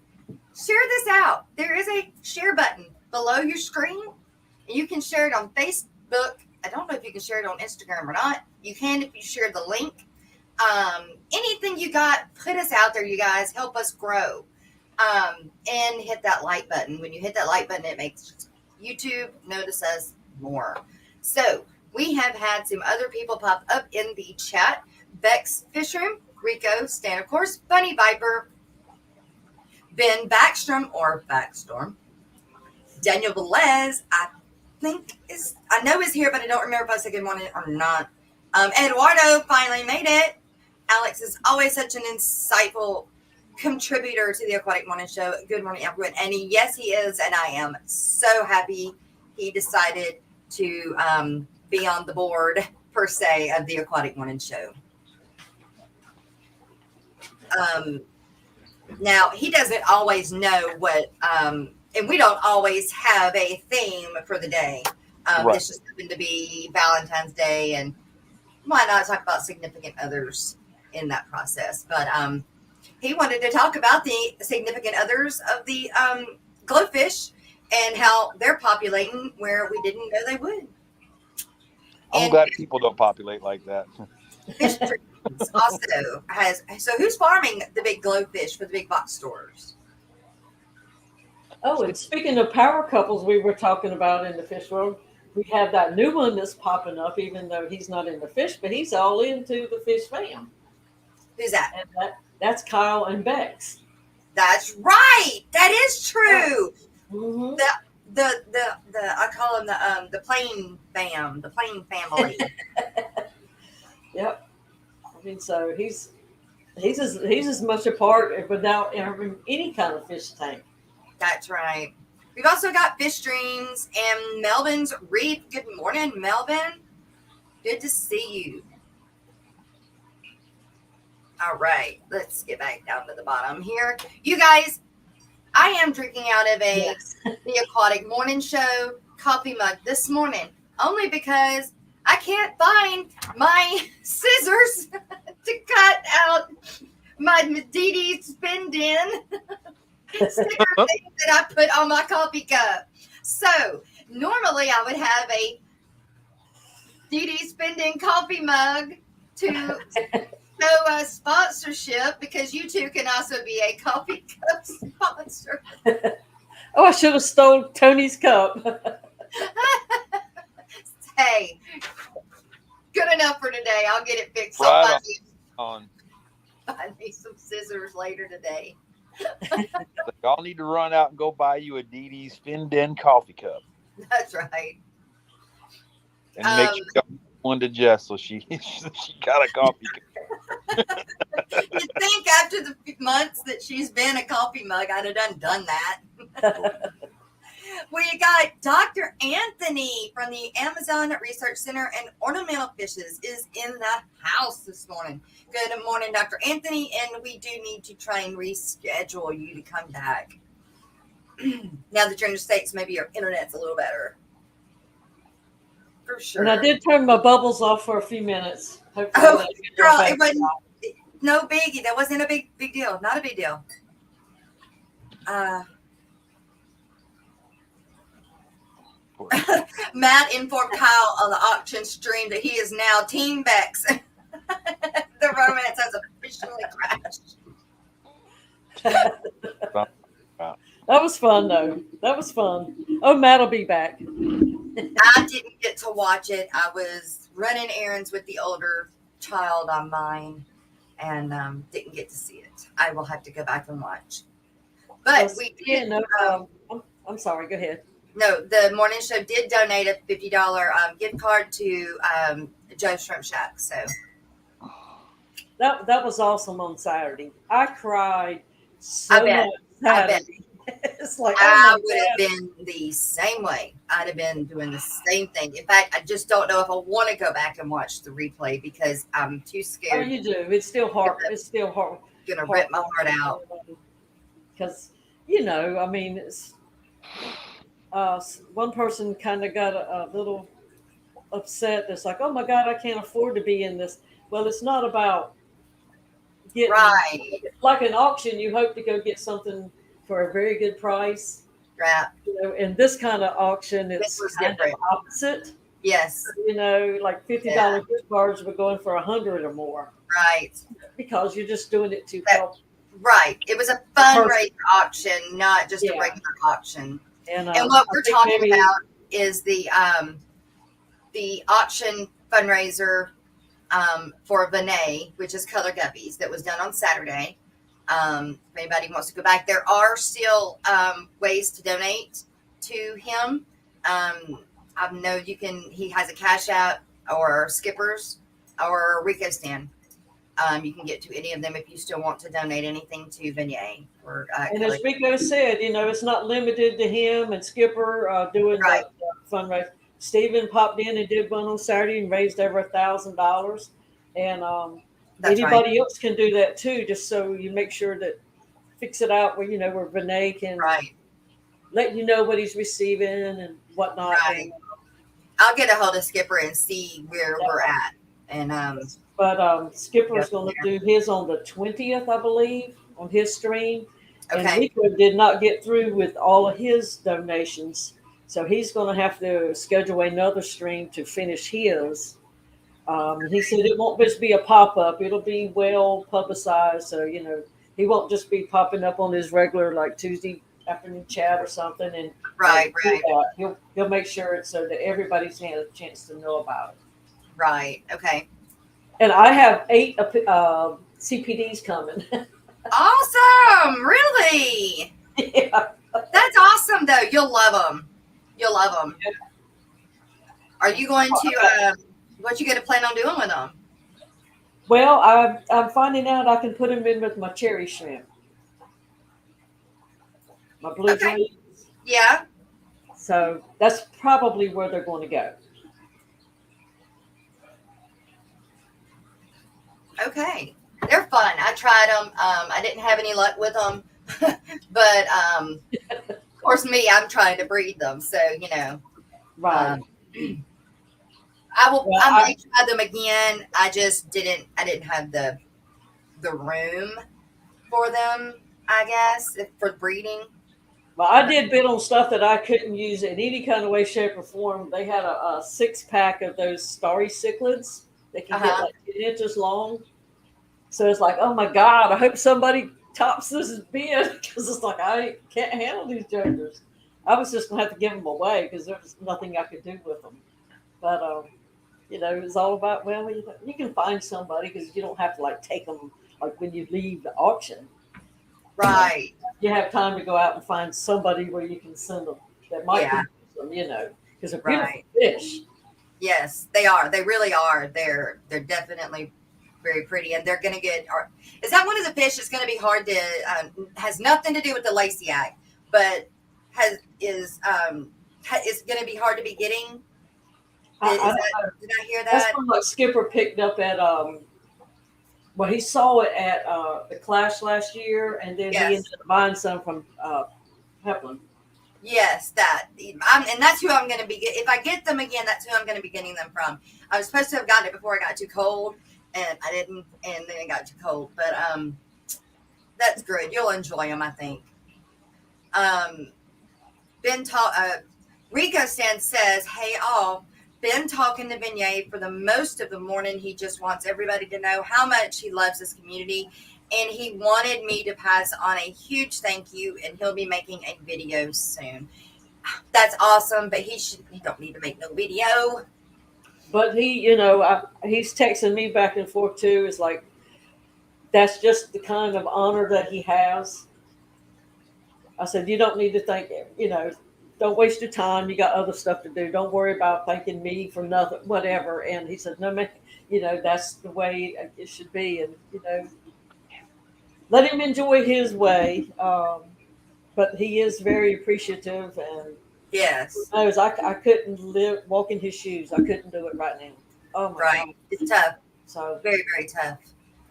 share this out. There is a share button below your screen. You can share it on Facebook. I don't know if you can share it on Instagram or not. You can if you share the link. Anything you got, put us out there, you guys. Help us grow. And hit that like button. When you hit that like button, it makes YouTube notice us more. So we have had some other people pop up in the chat. Bex Fishroom, Rico, Stan, of course, Bunny Viper, Ben Backstrom or Backstorm, Daniel Velez, I know is here, but I don't remember if I said good morning or not. Eduardo finally made it. Alex is always such an insightful contributor to the Aquatic Morning Show. Good morning, everyone. And yes, he is, and I am so happy he decided to be on the board, per se, of the Aquatic Morning Show. Now, he doesn't always know what, and we don't always have a theme for the day. Right. This just happened to be Valentine's Day, and why not talk about significant others in that process? But he wanted to talk about the significant others of the glowfish and how they're populating where we didn't know they would. I'm glad people don't populate like that. Fish Trees also has. So who's farming the big glowfish for the big box stores? Oh, and speaking of power couples we were talking about in the fish world, we have that new one that's popping up, even though he's not in the fish, but he's all into the fish fam. Who's that? And that's Kyle and Bex. That's right. That is true. Mm-hmm. The I call him the plane fam, the plane family. Yep. I mean, so he's as much a part without any kind of fish tank. That's right. We've also got Fish Dreams and Melvin's Reef. Good morning, Melvin. Good to see you. All right, let's get back down to the bottom here. You guys, I am drinking out of Yes. the Aquatic Morning Show coffee mug this morning, only because I can't find my scissors to cut out my Dee Dee Spin In sticker thing that I put on my coffee cup. So normally I would have a Dee Dee Spin In coffee mug to show a sponsorship, because you two can also be a coffee cup sponsor. Oh, I should have stole Tony's cup. Hey, good enough for today. I'll get it fixed. Right I'll on. find me some scissors later today. Y'all need to run out and go buy you a Dee Dee's Spin coffee cup. That's right. And make sure you got one to Jess so she got a coffee cup. You'd think after the months that she's been a coffee mug, I'd have done that. We got Dr. Anthony from the Amazon Research Center and Ornamental Fishes is in the house this morning. Good morning, Dr. Anthony, and we do need to try and reschedule you to come back. Now that you're in the States, maybe your internet's a little better. For sure. And I did turn my bubbles off for a few minutes. Hopefully Oh, that's gonna girl, go it back. wasn't no biggie. That wasn't a big deal. Not a big deal. Matt informed Kyle on the auction stream that he is now Team Bex. The romance has officially crashed. That was fun, though. That was fun. Oh, Matt will be back. I didn't get to watch it. I was running errands with the older child on mine and didn't get to see it. I will have to go back and watch. But Well, we yeah, did. no, I'm sorry. Go ahead. No, the morning show did donate a $50 gift card to Joe's Shrimp Shack. So That was awesome on Saturday. I cried so I bet. much I bet. Saturday. It's like, I oh would my have been the same way. I'd have been doing the same thing. In fact, I just don't know if I want to go back and watch the replay because I'm too God. Oh, scared. you do. It's still hard. It's still hard. Gonna rip my heart out. Because, I mean, it's, one person kind of got a little upset. It's like, oh my God, I can't afford to be in this. Well, it's not about getting, Right. like an auction, you hope to go get something for a very good price. Right. In this kind of auction, it's was kind of different. opposite. Yes. Like $50 gift cards were going for 100 or more Right. because you're just doing it to help. Right. It was a fundraiser auction, not just a Yeah. regular auction. And what we're talking maybe, about is the auction fundraiser for Vinay, which is Color Guppies, that was done on Saturday. If anybody wants to go back, there are still ways to donate to him. I know he has a Cash App or Skippers or Rico Stand. You can get to any of them if you still want to donate anything to Vinay. and as Rico said, it's not limited to him and Skipper doing Right. the fundraiser. Stephen popped in and did one on Saturday and raised over $1,000. And That's anybody else can do that too, just so you make sure that fix it out where where Vinay can Right. let you know what he's receiving and whatnot. Right. I'll get a hold of Skipper and see where we're at. And But Skipper's going to do his on the 20th, I believe, on his stream. And okay. Rico did not get through with all of his donations. So he's going to have to schedule another stream to finish his. He said it won't just be a pop-up. It'll be well publicized. So, he won't just be popping up on his regular, like, Tuesday afternoon chat or something. And Right. He'll make sure it's so that everybody's had a chance to know about it. Right. Okay. And I have 8 CPDs coming. Awesome. Really? Yeah. That's awesome, though. You'll love them. You'll love them. Yeah. Are you going to, what you going to plan on doing with them? Well, I'm finding out I can put them in with my cherry shrimp. My blue Okay. dreams. Yeah. So that's probably where they're going to go. Okay. They're fun. I tried them. I didn't have any luck with them. But of course, me, I'm trying to breed them. So, Right. I may try them again. I didn't have the room for them, I guess, for breeding. Well, I did bid on stuff that I couldn't use in any kind of way, shape, or form. They had a 6-pack of those starry cichlids. They can get like 10 inches long. So it's like, oh my God, I hope somebody tops this bid because it's like, I can't handle these jokers. I was just going to have to give them away because there was nothing I could do with them. But, it was all about, well, you can find somebody because you don't have to like take them like when you leave the auction. Right. You have time to go out and find somebody where you can send them that might use them, because they're beautiful fish. Yes, they are. They really are. They're definitely very pretty, and they're going to get. Is that one of the fish that's going to be hard to? Has nothing to do with the lacey-eye, but is going to be hard to be getting. Did I hear that? That's one like Skipper picked up at well, he saw it at the Clash last year, and then he ended up buying some from Heplin. Yes, and that's who I'm going to be. If I get them again, that's who I'm going to be getting them from. I was supposed to have gotten it before it got too cold, and I didn't, and then it got too cold. But that's good. You'll enjoy them, I think. Rico Stan says, "Hey all, been talking to Beignet for the most of the morning. He just wants everybody to know how much he loves this community. And he wanted me to pass on a huge thank you, and he'll be making a video soon." That's awesome, but he don't need to make no video. But he, he's texting me back and forth too. It's like, that's just the kind of honor that he has. I said, you don't need to thank him, don't waste your time. You got other stuff to do. Don't worry about thanking me for nothing, whatever. And he said, no, man, that's the way it should be. And, let him enjoy his way. But he is very appreciative. And yes, I couldn't walk in his shoes. I couldn't do it right now. Oh my God. It's tough. So very, very tough.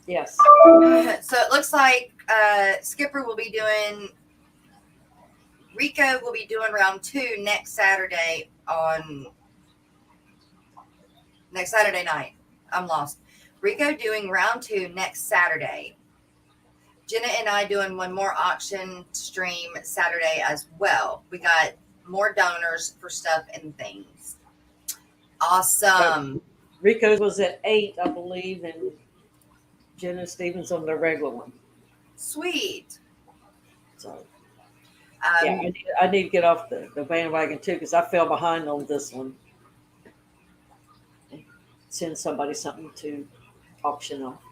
Yes. So it looks like Skipper will be doing. Rico will be doing round 2 next Saturday night. I'm lost. Rico doing round 2 next Saturday. Jenna and I doing one more auction stream Saturday as well. We got more donors for stuff and things. Awesome. Rico was at 8, I believe, and Jenna Stevens on the regular one. Sweet. So. I need to get off the bandwagon too, because I fell behind on this one. Send somebody something to auction off.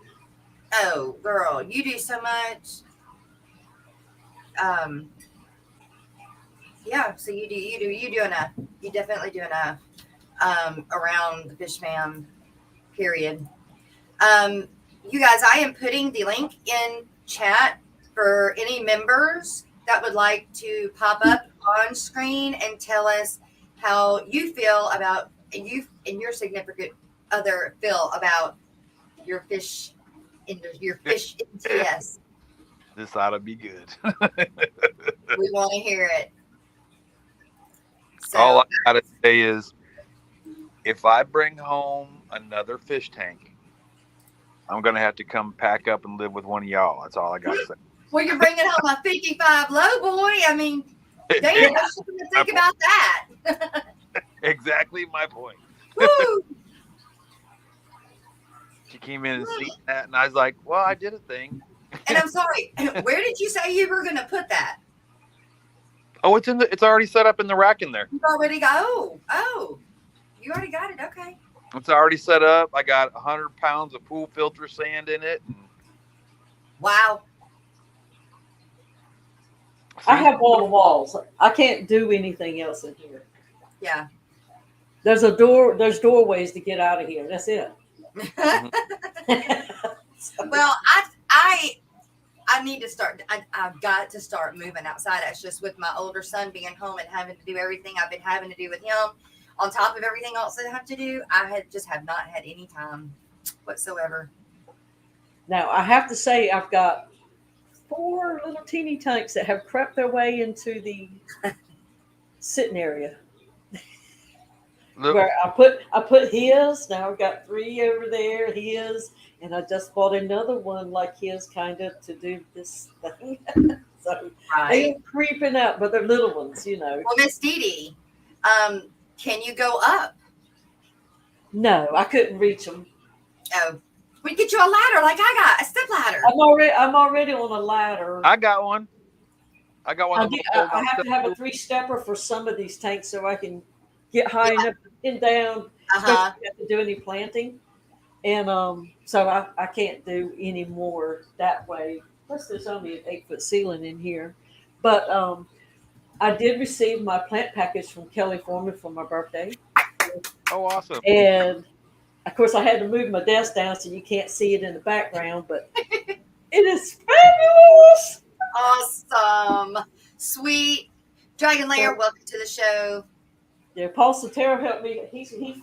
Oh, girl, you do so much. Yeah, so you do enough. You definitely do enough around the Fishman period. You guys, I am putting the link in chat for any members that would like to pop up on screen and tell us how you feel about you and your significant other feel about your fish NTS. This ought to be good. We want to hear it. So, all I gotta say is, if I bring home another fish tank, I'm gonna have to come pack up and live with one of y'all. That's all I gotta say. Well, you're bringing home a 55 low boy. I mean, damn, I shouldn't think about that. Exactly my point. Woo! She came in and seen that, and I was like, well, I did a thing. And I'm sorry, where did you say you were going to put that? Oh, it's already set up in the rack in there. You already got, you already got it. Okay. It's already set up. I got 100 pounds of pool filter sand in it. Wow. I have all the walls. I can't do anything else in here. Yeah. There's doorways to get out of here. That's it. Well, I need to start. I've got to start moving outside. That's just with my older son being home and having to do everything I've been having to do with him, on top of everything else that I have to do. I have not had any time whatsoever. Now I have to say I've got 4 little teeny tanks that have crept their way into the sitting area. Where I put his. Now I've got 3 over there, his, and I just bought another one like his, kind of to do this thing. So they're creeping out, but they're little ones, you know. Well, Miss Dee Dee, can you go up? No, I couldn't reach them. Oh, we get you a ladder like I got, a step ladder. I'm already on a ladder. I got one. I have to have a 3-stepper for some of these tanks so I can get high enough and down. Especially if I have to do any planting. And so I can't do any more that way. Plus, there's only an 8-foot ceiling in here. But I did receive my plant package from Kelly Foreman for my birthday. Oh, awesome. And, of course, I had to move my desk down so you can't see it in the background. But it is fabulous. Awesome. Sweet. Dragon Lair, welcome to the show. Yeah, Paul Sotero helped me. He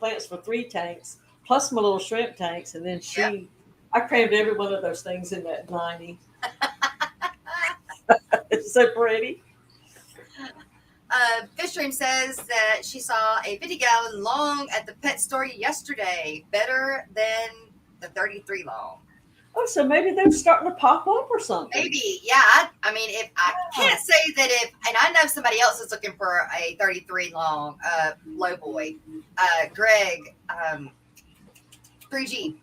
plants for 3 tanks, plus my little shrimp tanks, and then I crammed every one of those things in that 90. It's so pretty. Fish Dream says that she saw a 50-gallon long at the pet store yesterday. Better than the 33 long. Oh, so maybe they're starting to pop up or something. Maybe, yeah. I mean, if I can't say that and I know somebody else is looking for a 33 long low boy. Greg, 3G,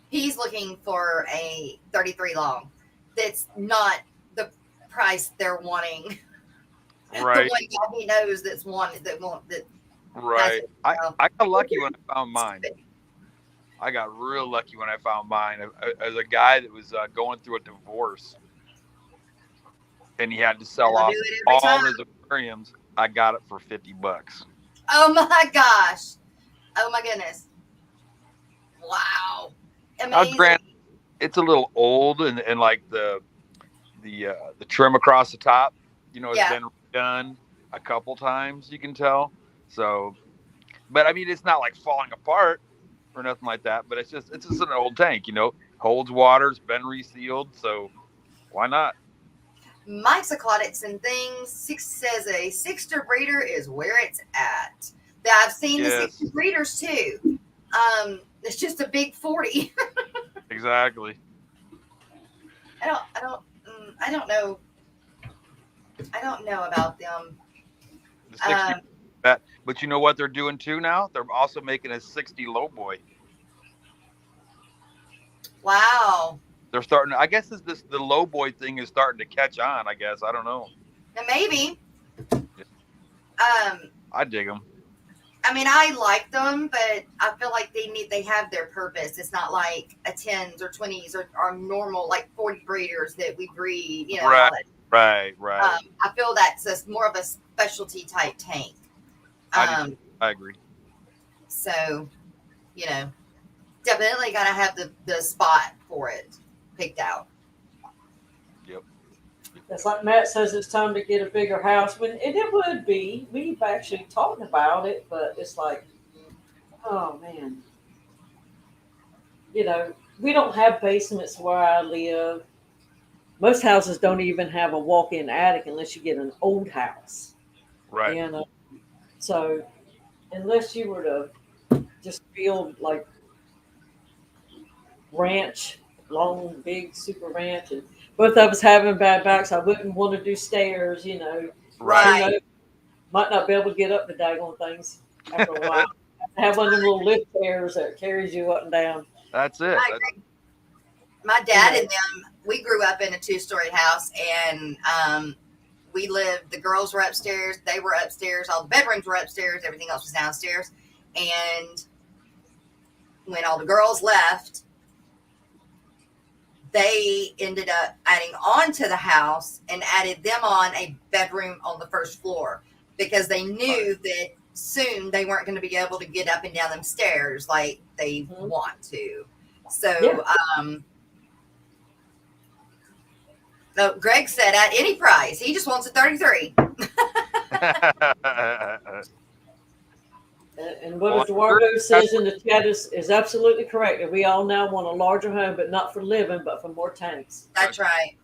he's looking for a 33 long. That's not the price they're wanting. Right. The one guy he knows that's wanted that. Right. I got lucky when I found mine. I got real lucky when I found mine. As a guy that was going through a divorce, and he had to sell off all his aquariums, I got it for $50. Oh my gosh! Oh my goodness! Wow! Amazing. Granted, it's a little old, and like the trim across the top, it's been redone a couple times. You can tell. So, but I mean, it's not like falling apart or nothing like that, but it's just an old tank, holds water, it's been resealed, so why not? Mike's Aquatics and Things says a 6-ster breeder is where it's at. I've seen the 6-ster breeders too. It's just a big 40. Exactly. I don't know about them. The 60, but you know what they're doing too now? They're also making a 60 low boy. Wow. They're starting. I guess the low boy thing is starting to catch on. I guess I don't know. Now maybe. I dig them. I mean, I like them, but I feel like they have their purpose. It's not like a 10s or 20s or normal like 40 breeders that we breed. Right. I feel that's more of a specialty type tank. I agree. So, definitely got to have the spot for it picked out. Yep. It's like Matt says, it's time to get a bigger house. And it would be. We've actually talked about it, but it's like, oh man. We don't have basements where I live. Most houses don't even have a walk-in attic unless you get an old house. Right. And so unless you were to just build like ranch, long, big, super ranch, and both of us having bad backs, I wouldn't want to do stairs, Right. Might not be able to get up the daggone things after a while. Have one of them little lift chairs that carries you up and down. That's it. My dad and them, we grew up in a 2-story house, and the girls were upstairs, they were upstairs, all the bedrooms were upstairs, everything else was downstairs. And when all the girls left, they ended up adding on to the house and added them on a bedroom on the first floor because they knew that soon they weren't going to be able to get up and down them stairs like they want to. So, so Greg said at any price, he just wants a 33. And what Well, Eduardo says in the chat is absolutely correct. And we all now want a larger home, but not for living, but for more tanks. That's right.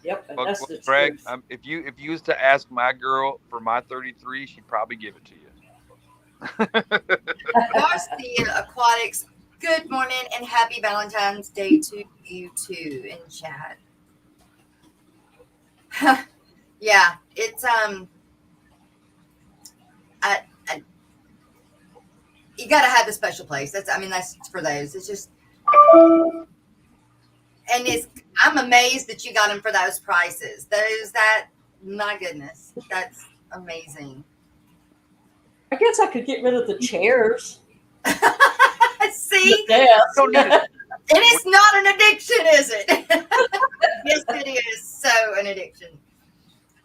Yep, and Well, that's the Greg, truth. if you was to ask my girl for my 33, she'd probably give it to you. Garcia Aquatics, good morning and happy Valentine's Day to you too in chat. Yeah, it's you gotta have the special place. That's for those. It's just, and I'm amazed that you got them for those prices. My goodness, that's amazing. I guess I could get rid of the chairs. See, Don't need it. it is not an addiction, is it? Yes, it is. So an addiction.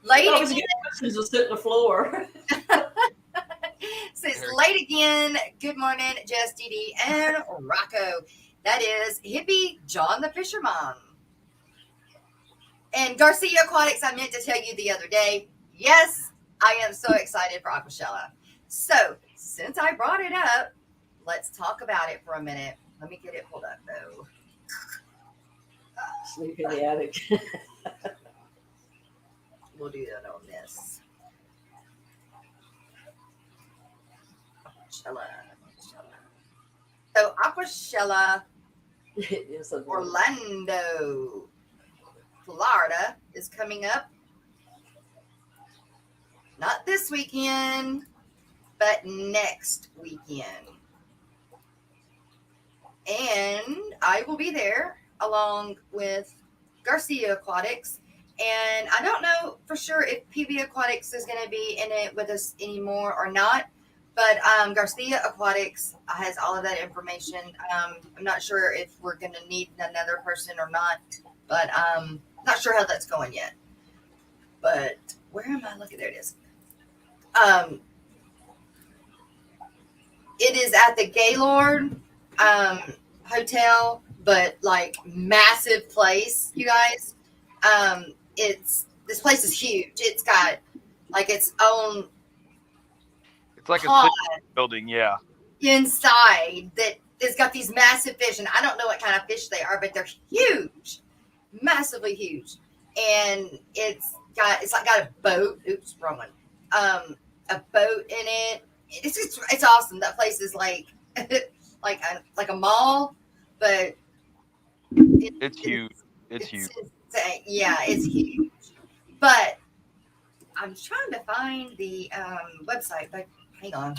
Late I was getting questions to sit on the floor. Says late again. Good morning, Jess, Dee Dee, and Rocco. That is hippie John the Fisherman. And Garcia Aquatics, I meant to tell you the other day. Yes, I am so excited for Aquashella. So since I brought it up, let's talk about it for a minute. Let me get it pulled up though. Sleep in the attic. We'll do that on this. Aquashella. So Aquashella Yes, Orlando, Florida is coming up. Not this weekend, but next weekend. And I will be there along with Garcia Aquatics. And I don't know for sure if PB Aquatics is going to be in it with us anymore or not. But Garcia Aquatics has all of that information. I'm not sure if we're going to need another person or not. But not sure how that's going yet. But where am I? Look, there it is. It is at the Gaylord Hotel, but like massive place, you guys. This place is huge. It's got like its own. It's like pond a building, yeah. Inside that has got these massive fish, and I don't know what kind of fish they are, but they're huge, massively huge. And it's got a boat. Oops, wrong one. A boat in it. It's awesome. That place is like like a mall, but It's huge. It's huge. Yeah, it's huge. But I'm trying to find the website, but hang on.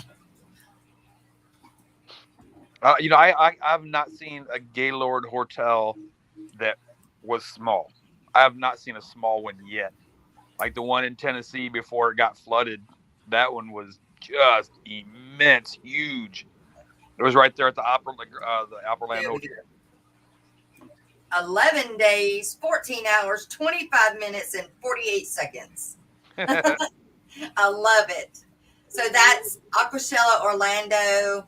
I've not seen a Gaylord hotel that was small. I have not seen a small one yet. Like the one in Tennessee before it got flooded, that one was just immense, huge. It was right there at the Opryland Hotel. 11 days, 14 hours, 25 minutes, and 48 seconds. I love it. So that's Aquashella Orlando.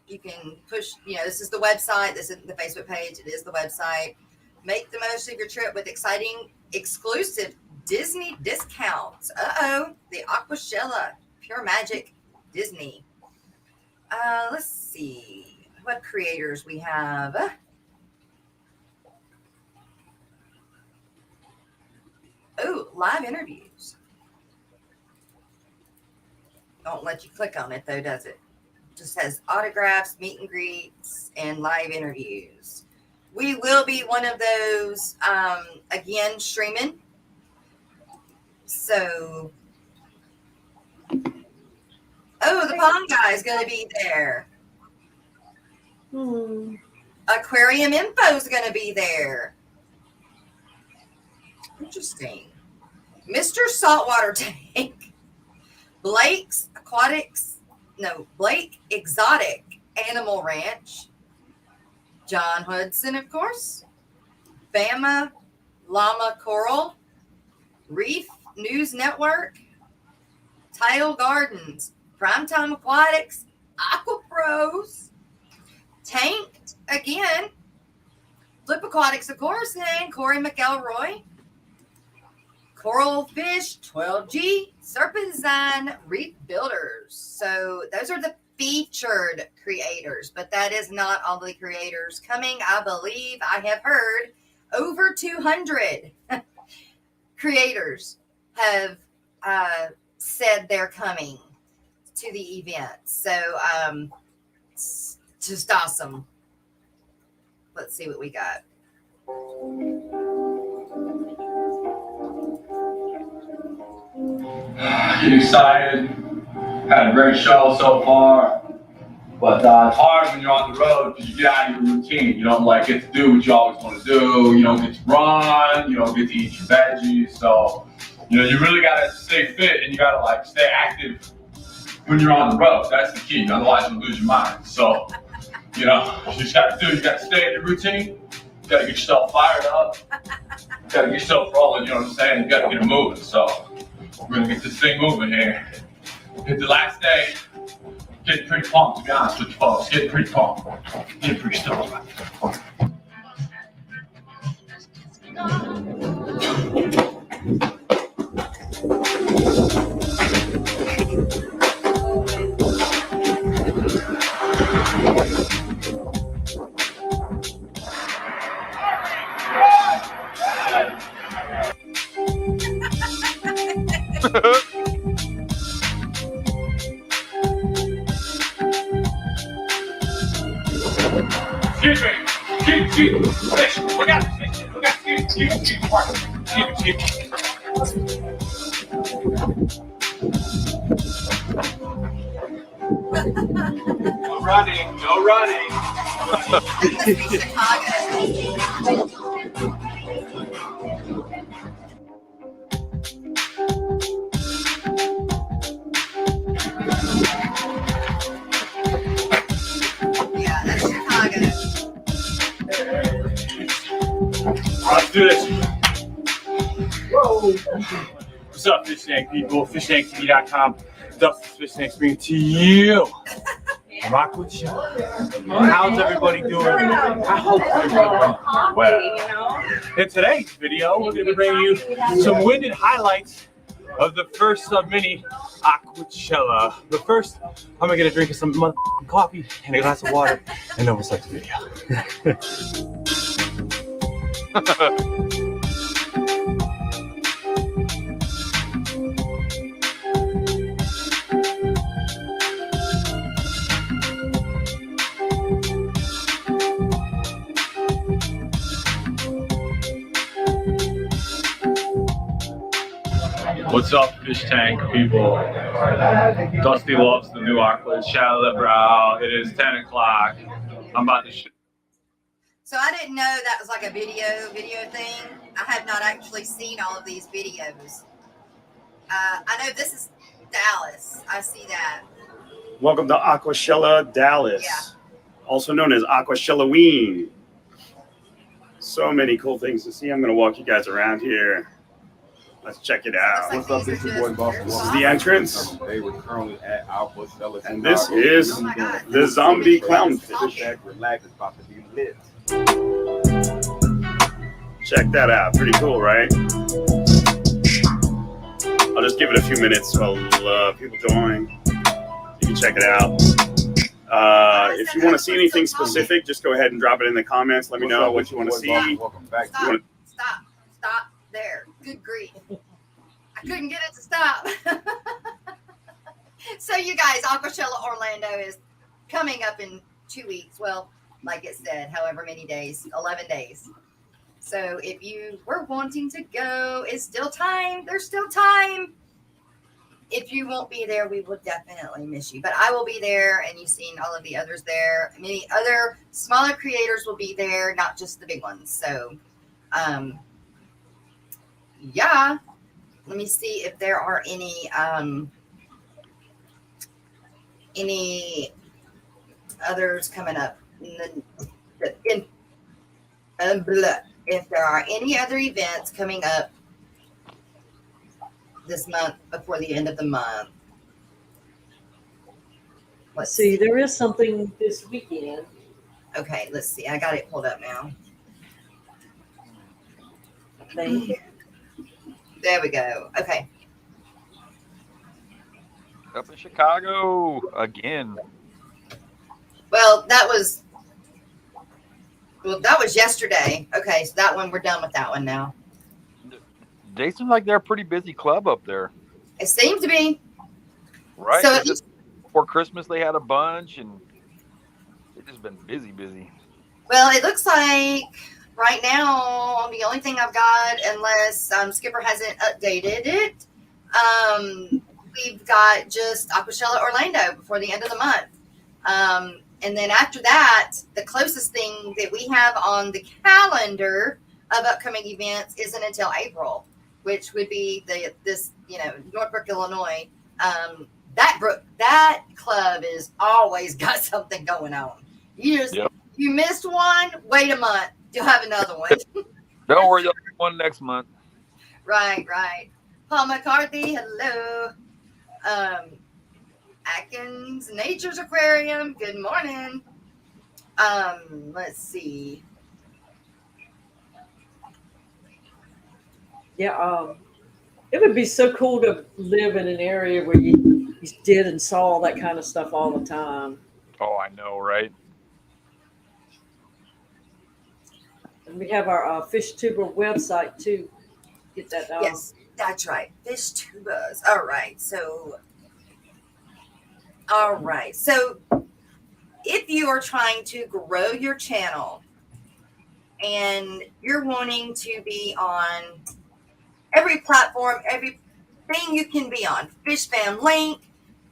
You can push, this is the website. This isn't the Facebook page. It is the website. Make the most of your trip with exciting, exclusive Disney discounts. The Aquashella Pure Magic Disney. Let's see what creators we have. Oh, live interviews. Don't let you click on it though, does it? Just has autographs, meet and greets, and live interviews. We will be one of those again streaming. So, the pond guy is going to be there. Aquarium Info is going to be there. Interesting. Mr. Saltwater Tank. Blake Exotic Animal Ranch. John Hudson, of course. Bama Llama Coral. Reef News Network. Tidal Gardens. Primetime Aquatics. Aqua Pros. Tanked again. Flip Aquatics, of course, and Corey McElroy. Coral Fish 12G Serpent Design Reef Builders. So those are the featured creators, but that is not all the creators coming. I believe I have heard over 200 creators have said they're coming to the event. So it's just awesome. Let's see what we got. Getting excited. Had a great show so far. But it's hard when you're on the road because you get out of your routine. You don't get to do what you always want to do. You don't get to run. You don't get to eat your veggies. So, you really got to stay fit and you got to stay active when you're on the road. That's the key. Otherwise you'll lose your mind. So, you just got to stay in your routine. You got to get yourself fired up. You got to get yourself rolling. You know what I'm saying? You got to get it moving. So, we're going to get this thing moving here. Hit the last day. Getting pretty pumped, to be honest with you folks. Getting pretty pumped. Getting pretty stoked. No running. Yeah, that's Chicago. Let's do this. Whoa. What's up, fish tank people? FishTankTV.com. Dustin's Fish Tanks bringing to you Rock with you. How's everybody doing? I hope everybody's doing well. In today's video, we're going to be bringing you some winded highlights of the first mini Aquachella. But first, I'm going to get a drink of some motherfucking coffee and a glass of water, and then we'll start the video. What's up, fish tank people? Dusty loves the new Aquachella, bro. It is 10 o'clock. I'm about to So I didn't know that was like a video thing. I have not actually seen all of these videos. I know this is Dallas. I see that. Welcome to Aquachella, Dallas. Yeah. Also known as Aquachellaween. So many cool things to see. I'm going to walk you guys around here. Let's check it out. What's up? This is your boy Boston. This is the entrance. They were currently at Aquachella. And this is the zombie clownfish. Relax, it's about to be lit. Check that out. Pretty cool, right? I'll just give it a few minutes while people join. You can check it out. If you want to see anything specific, just go ahead and drop it in the comments. Let me know what you want to see. Welcome back. Stop there. Good grief. I couldn't get it to stop. So you guys, Aquachella Orlando is coming up in 2 weeks. Well, like it said, however many days, 11 days. So if you were wanting to go, it's still time. There's still time. If you won't be there, we will definitely miss you. But I will be there, and you've seen all of the others there. Many other smaller creators will be there, not just the big ones. So, yeah. Let me see if there are any others coming up. If there are any other events coming up this month before the end of the month. Let's see, there is something this weekend. Okay, let's see. I got it pulled up now. I think. There we go. Okay. Up in Chicago again. Well, that was yesterday. Okay, so that one, we're done with that one now. They seem like they're a pretty busy club up there. It seems to be. Right? So Just before Christmas they had a bunch and they've just been busy. well, it looks like right now the only thing I've got, unless Skipper hasn't updated it, we've got just Aquashella Orlando before the end of the month. And then after that, the closest thing that we have on the calendar of upcoming events isn't until April, which would be Northbrook, Illinois. That club is always got something going on. You missed one, wait a month, you'll have another one. Don't worry, you'll have one next month. Right. Paul McCarthy, hello. Atkins Nature's Aquarium, good morning. Let's see. Yeah, it would be so cool to live in an area where you did and saw all that kind of stuff all the time. Oh, I know, right? And we have our Fish Tuber website too. Get that done. Yes, that's right. Fish tubers. All right. So if you are trying to grow your channel and you're wanting to be on every platform, everything you can be on, Fish Fam Link,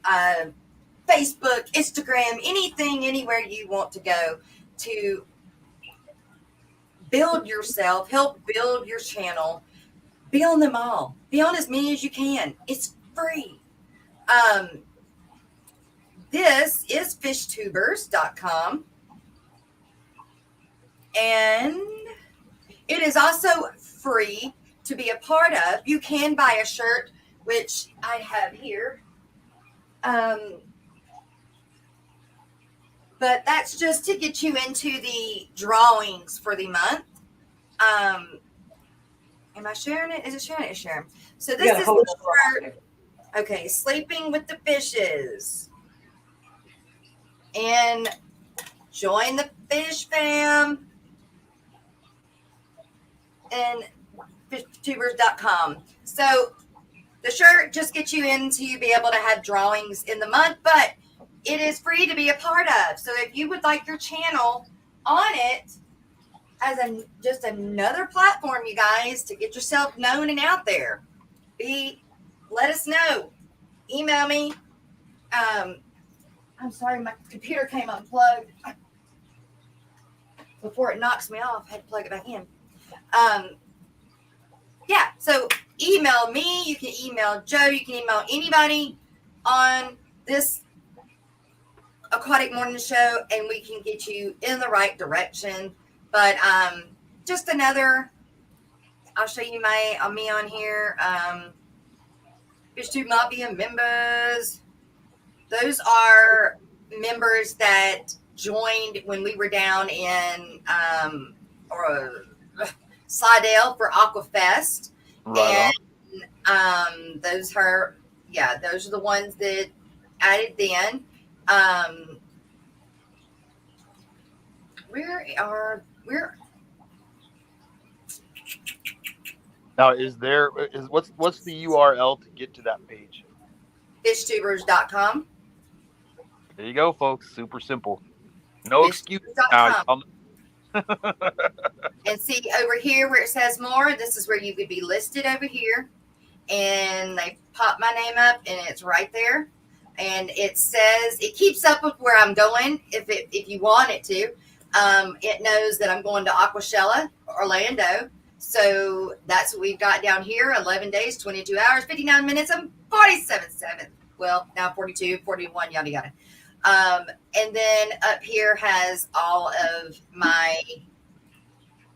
Facebook, Instagram, anything, anywhere you want to go to build yourself, help build your channel, be on them all. Be on as many as you can. It's free. This is fishtubers.com. And it is also free to be a part of. You can buy a shirt, which I have here. But that's just to get you into the drawings for the month. Am I sharing it? Is it sharing? It's sharing. So this is the shirt. Okay, Sleeping with the Fishes. And join the Fish Fam and fishtubers.com. So the shirt just gets you into be able to have drawings in the month, but it is free to be a part of. So if you would like your channel on it as just another platform, you guys, to get yourself known and out there, let us know. Email me. I'm sorry, my computer came unplugged before it knocks me off. I had to plug it back in. So email me. You can email Joe. You can email anybody on this Aquatic Morning Show, and we can get you in the right direction. But just another, I'll show you me on here. FishTube Mafia members. Those are members that joined when we were down in Slidell for Aquafest. Right and those are the ones that added then. Now, what's the URL to get to that page? fishtubers.com. There you go, folks. Super simple. No excuse. And see over here where it says more, this is where you could be listed over here. And they pop my name up and it's right there. And it says, it keeps up with where I'm going if you want it to. It knows that I'm going to Aquashella, Orlando. So that's what we've got down here. 11 days, 22 hours, 59 minutes, and 47 seconds. Well, now 42, 41, yada, yada. And then up here has all of my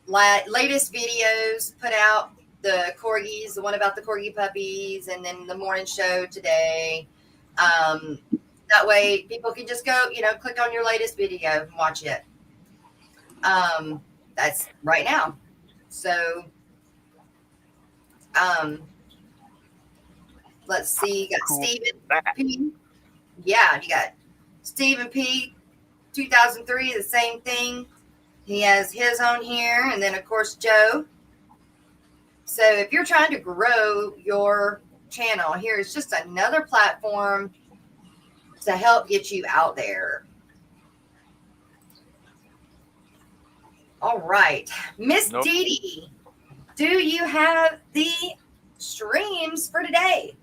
latest videos put out. The corgis, the one about the corgi puppies, and then the morning show today. That way people can just go, click on your latest video and watch it. That's right now. So, Let's see. You got Cool. Stephen P. Yeah, you got Stephen P. 2003, the same thing. He has his on here, and then of course Joe. So if you're trying to grow your channel, here is just another platform to help get you out there. All right, Miss Nope. Dee Dee, do you have the streams for today?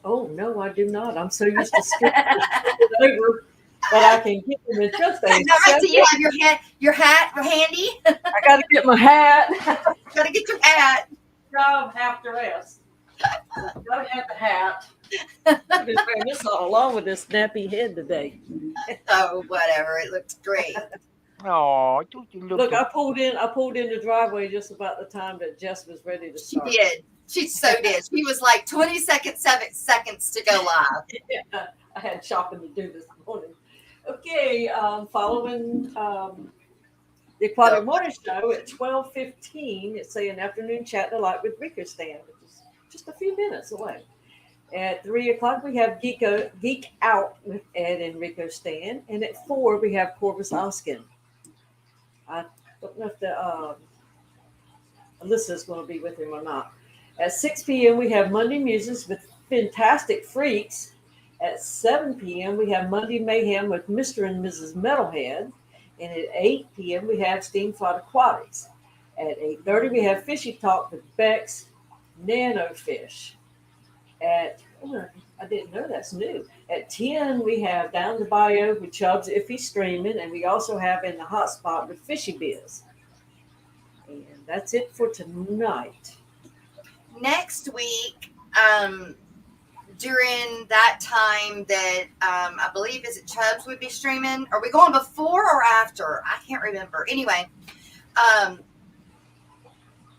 Oh, no, I do not. I'm so used to skipping it over, but I can get them in just a All right, so you second. have your hat handy. I got to get my hat. Got to get your hat. I'm half dressed. Gotta have the hat. I've been wearing this all along with this nappy head today. Oh, whatever. It looks great. Oh, Look, I pulled in the driveway just about the time that Jess was ready to She start. did. She so did. She was like seconds to go live. Yeah, I had shopping to do this morning. Okay, following the Aquatic Morning Show at 12:15, it's an afternoon chat and light with Rico Stan, which is just a few minutes away. At 3 o'clock, we have Geek Out with Ed and Rico Stan, and at 4 we have Corvus Oskin. I don't know if the Alyssa's going to be with him or not. At 6 p.m., we have Monday Muses with Fantastic Freaks. At 7 p.m., we have Monday Mayhem with Mr. and Mrs. Metalhead. And at 8 p.m., we have Steamflight Aquatics. At 8:30, we have Fishy Talk with Bex Nanofish. I didn't know that's new. At 10, we have Down the Bio with Chubbs if he's streaming. And we also have In the Hot Spot with Fishy Biz. And that's it for tonight. Next week, during that time that I believe is it Chubbs would be streaming. Are we going before or after? I can't remember. Anyway,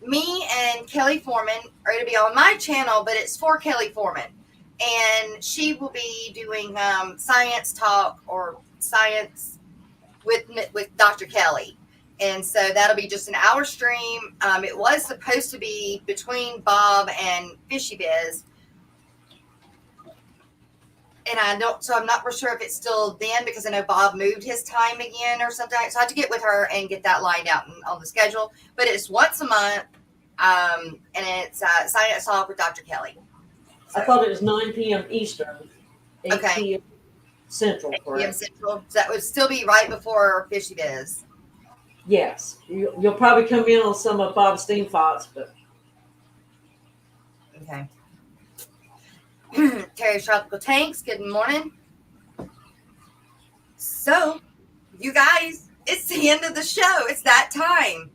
me and Kelly Foreman are going to be on my channel, but it's for Kelly Foreman. And she will be doing science talk or science with Dr. Kelly. And so that'll be just an hour stream. It was supposed to be between Bob and Fishy Biz. And I'm not for sure if it's still then because I know Bob moved his time again or something. So I have to get with her and get that lined out on the schedule. But it's once a month, and it's Science Talk with Dr. Kelly. I thought it was 9 p.m. Eastern, 8 p.m. Central. 8 p.m. Central. So that would still be right before Fishy Biz. Yes. You'll probably come in on some of Bob's Steam thoughts, but. Okay. Terry's Tropical Tanks, good morning. So, you guys, it's the end of the show. It's that time.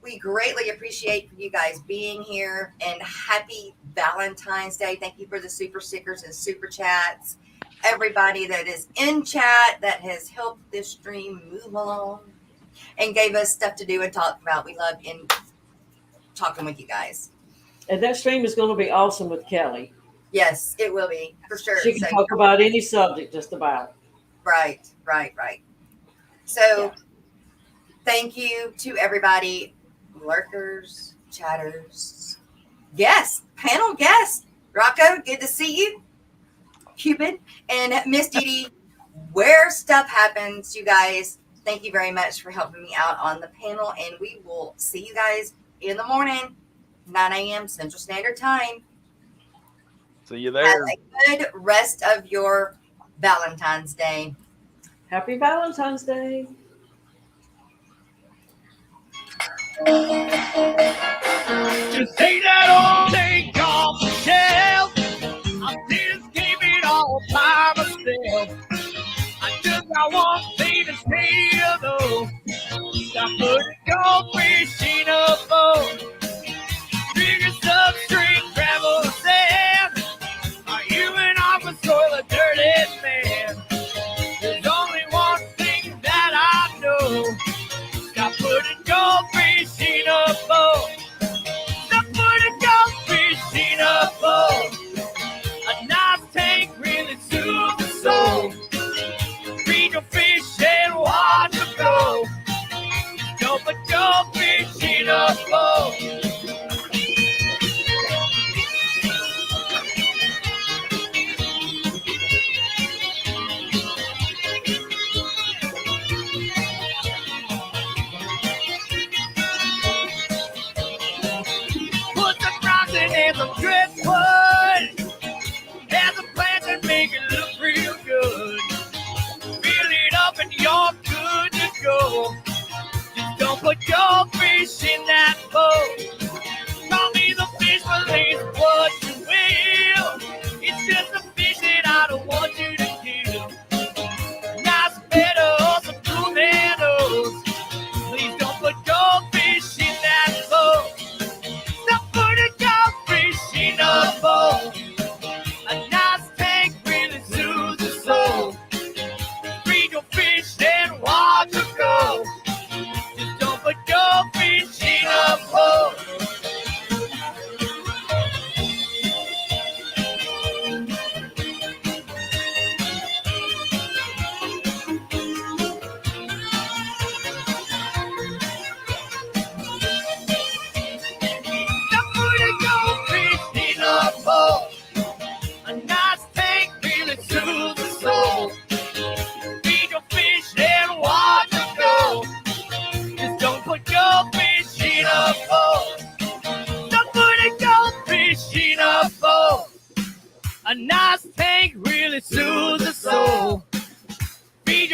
We greatly appreciate you guys being here, and happy Valentine's Day. Thank you for the super stickers and super chats. Everybody that is in chat that has helped this stream move along and gave us stuff to do and talk about. We love talking with you guys. And that stream is going to be awesome with Kelly. Yes, it will be, for sure. She can talk about any subject, just about. Right. So, Thank you to everybody, lurkers, chatters, guests, panel guests. Rocco, good to see you. Cupid and Miss Dee Dee, where stuff happens, you guys. Thank you very much for helping me out on the panel, and we will see you guys in the morning, 9 a.m. Central Standard Time. See you there. Have a good rest of your Valentine's Day. Happy Valentine's Day. Just take that old thing off the shelf. I just gave it all by myself. I just got one thing to say, though. I put a goldfish in a boat. Bigger substrate, gravel, sand. Are you and I was soil a dirty man? There's only one thing that I know. I put a goldfish in a boat. I put a goldfish in a boat. A nice tank really soothes the soul. Feed your fish and watch them go. Don't put goldfish in a boat.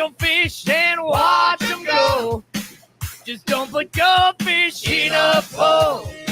your fish and watch them go. Just don't put your fish in a bowl.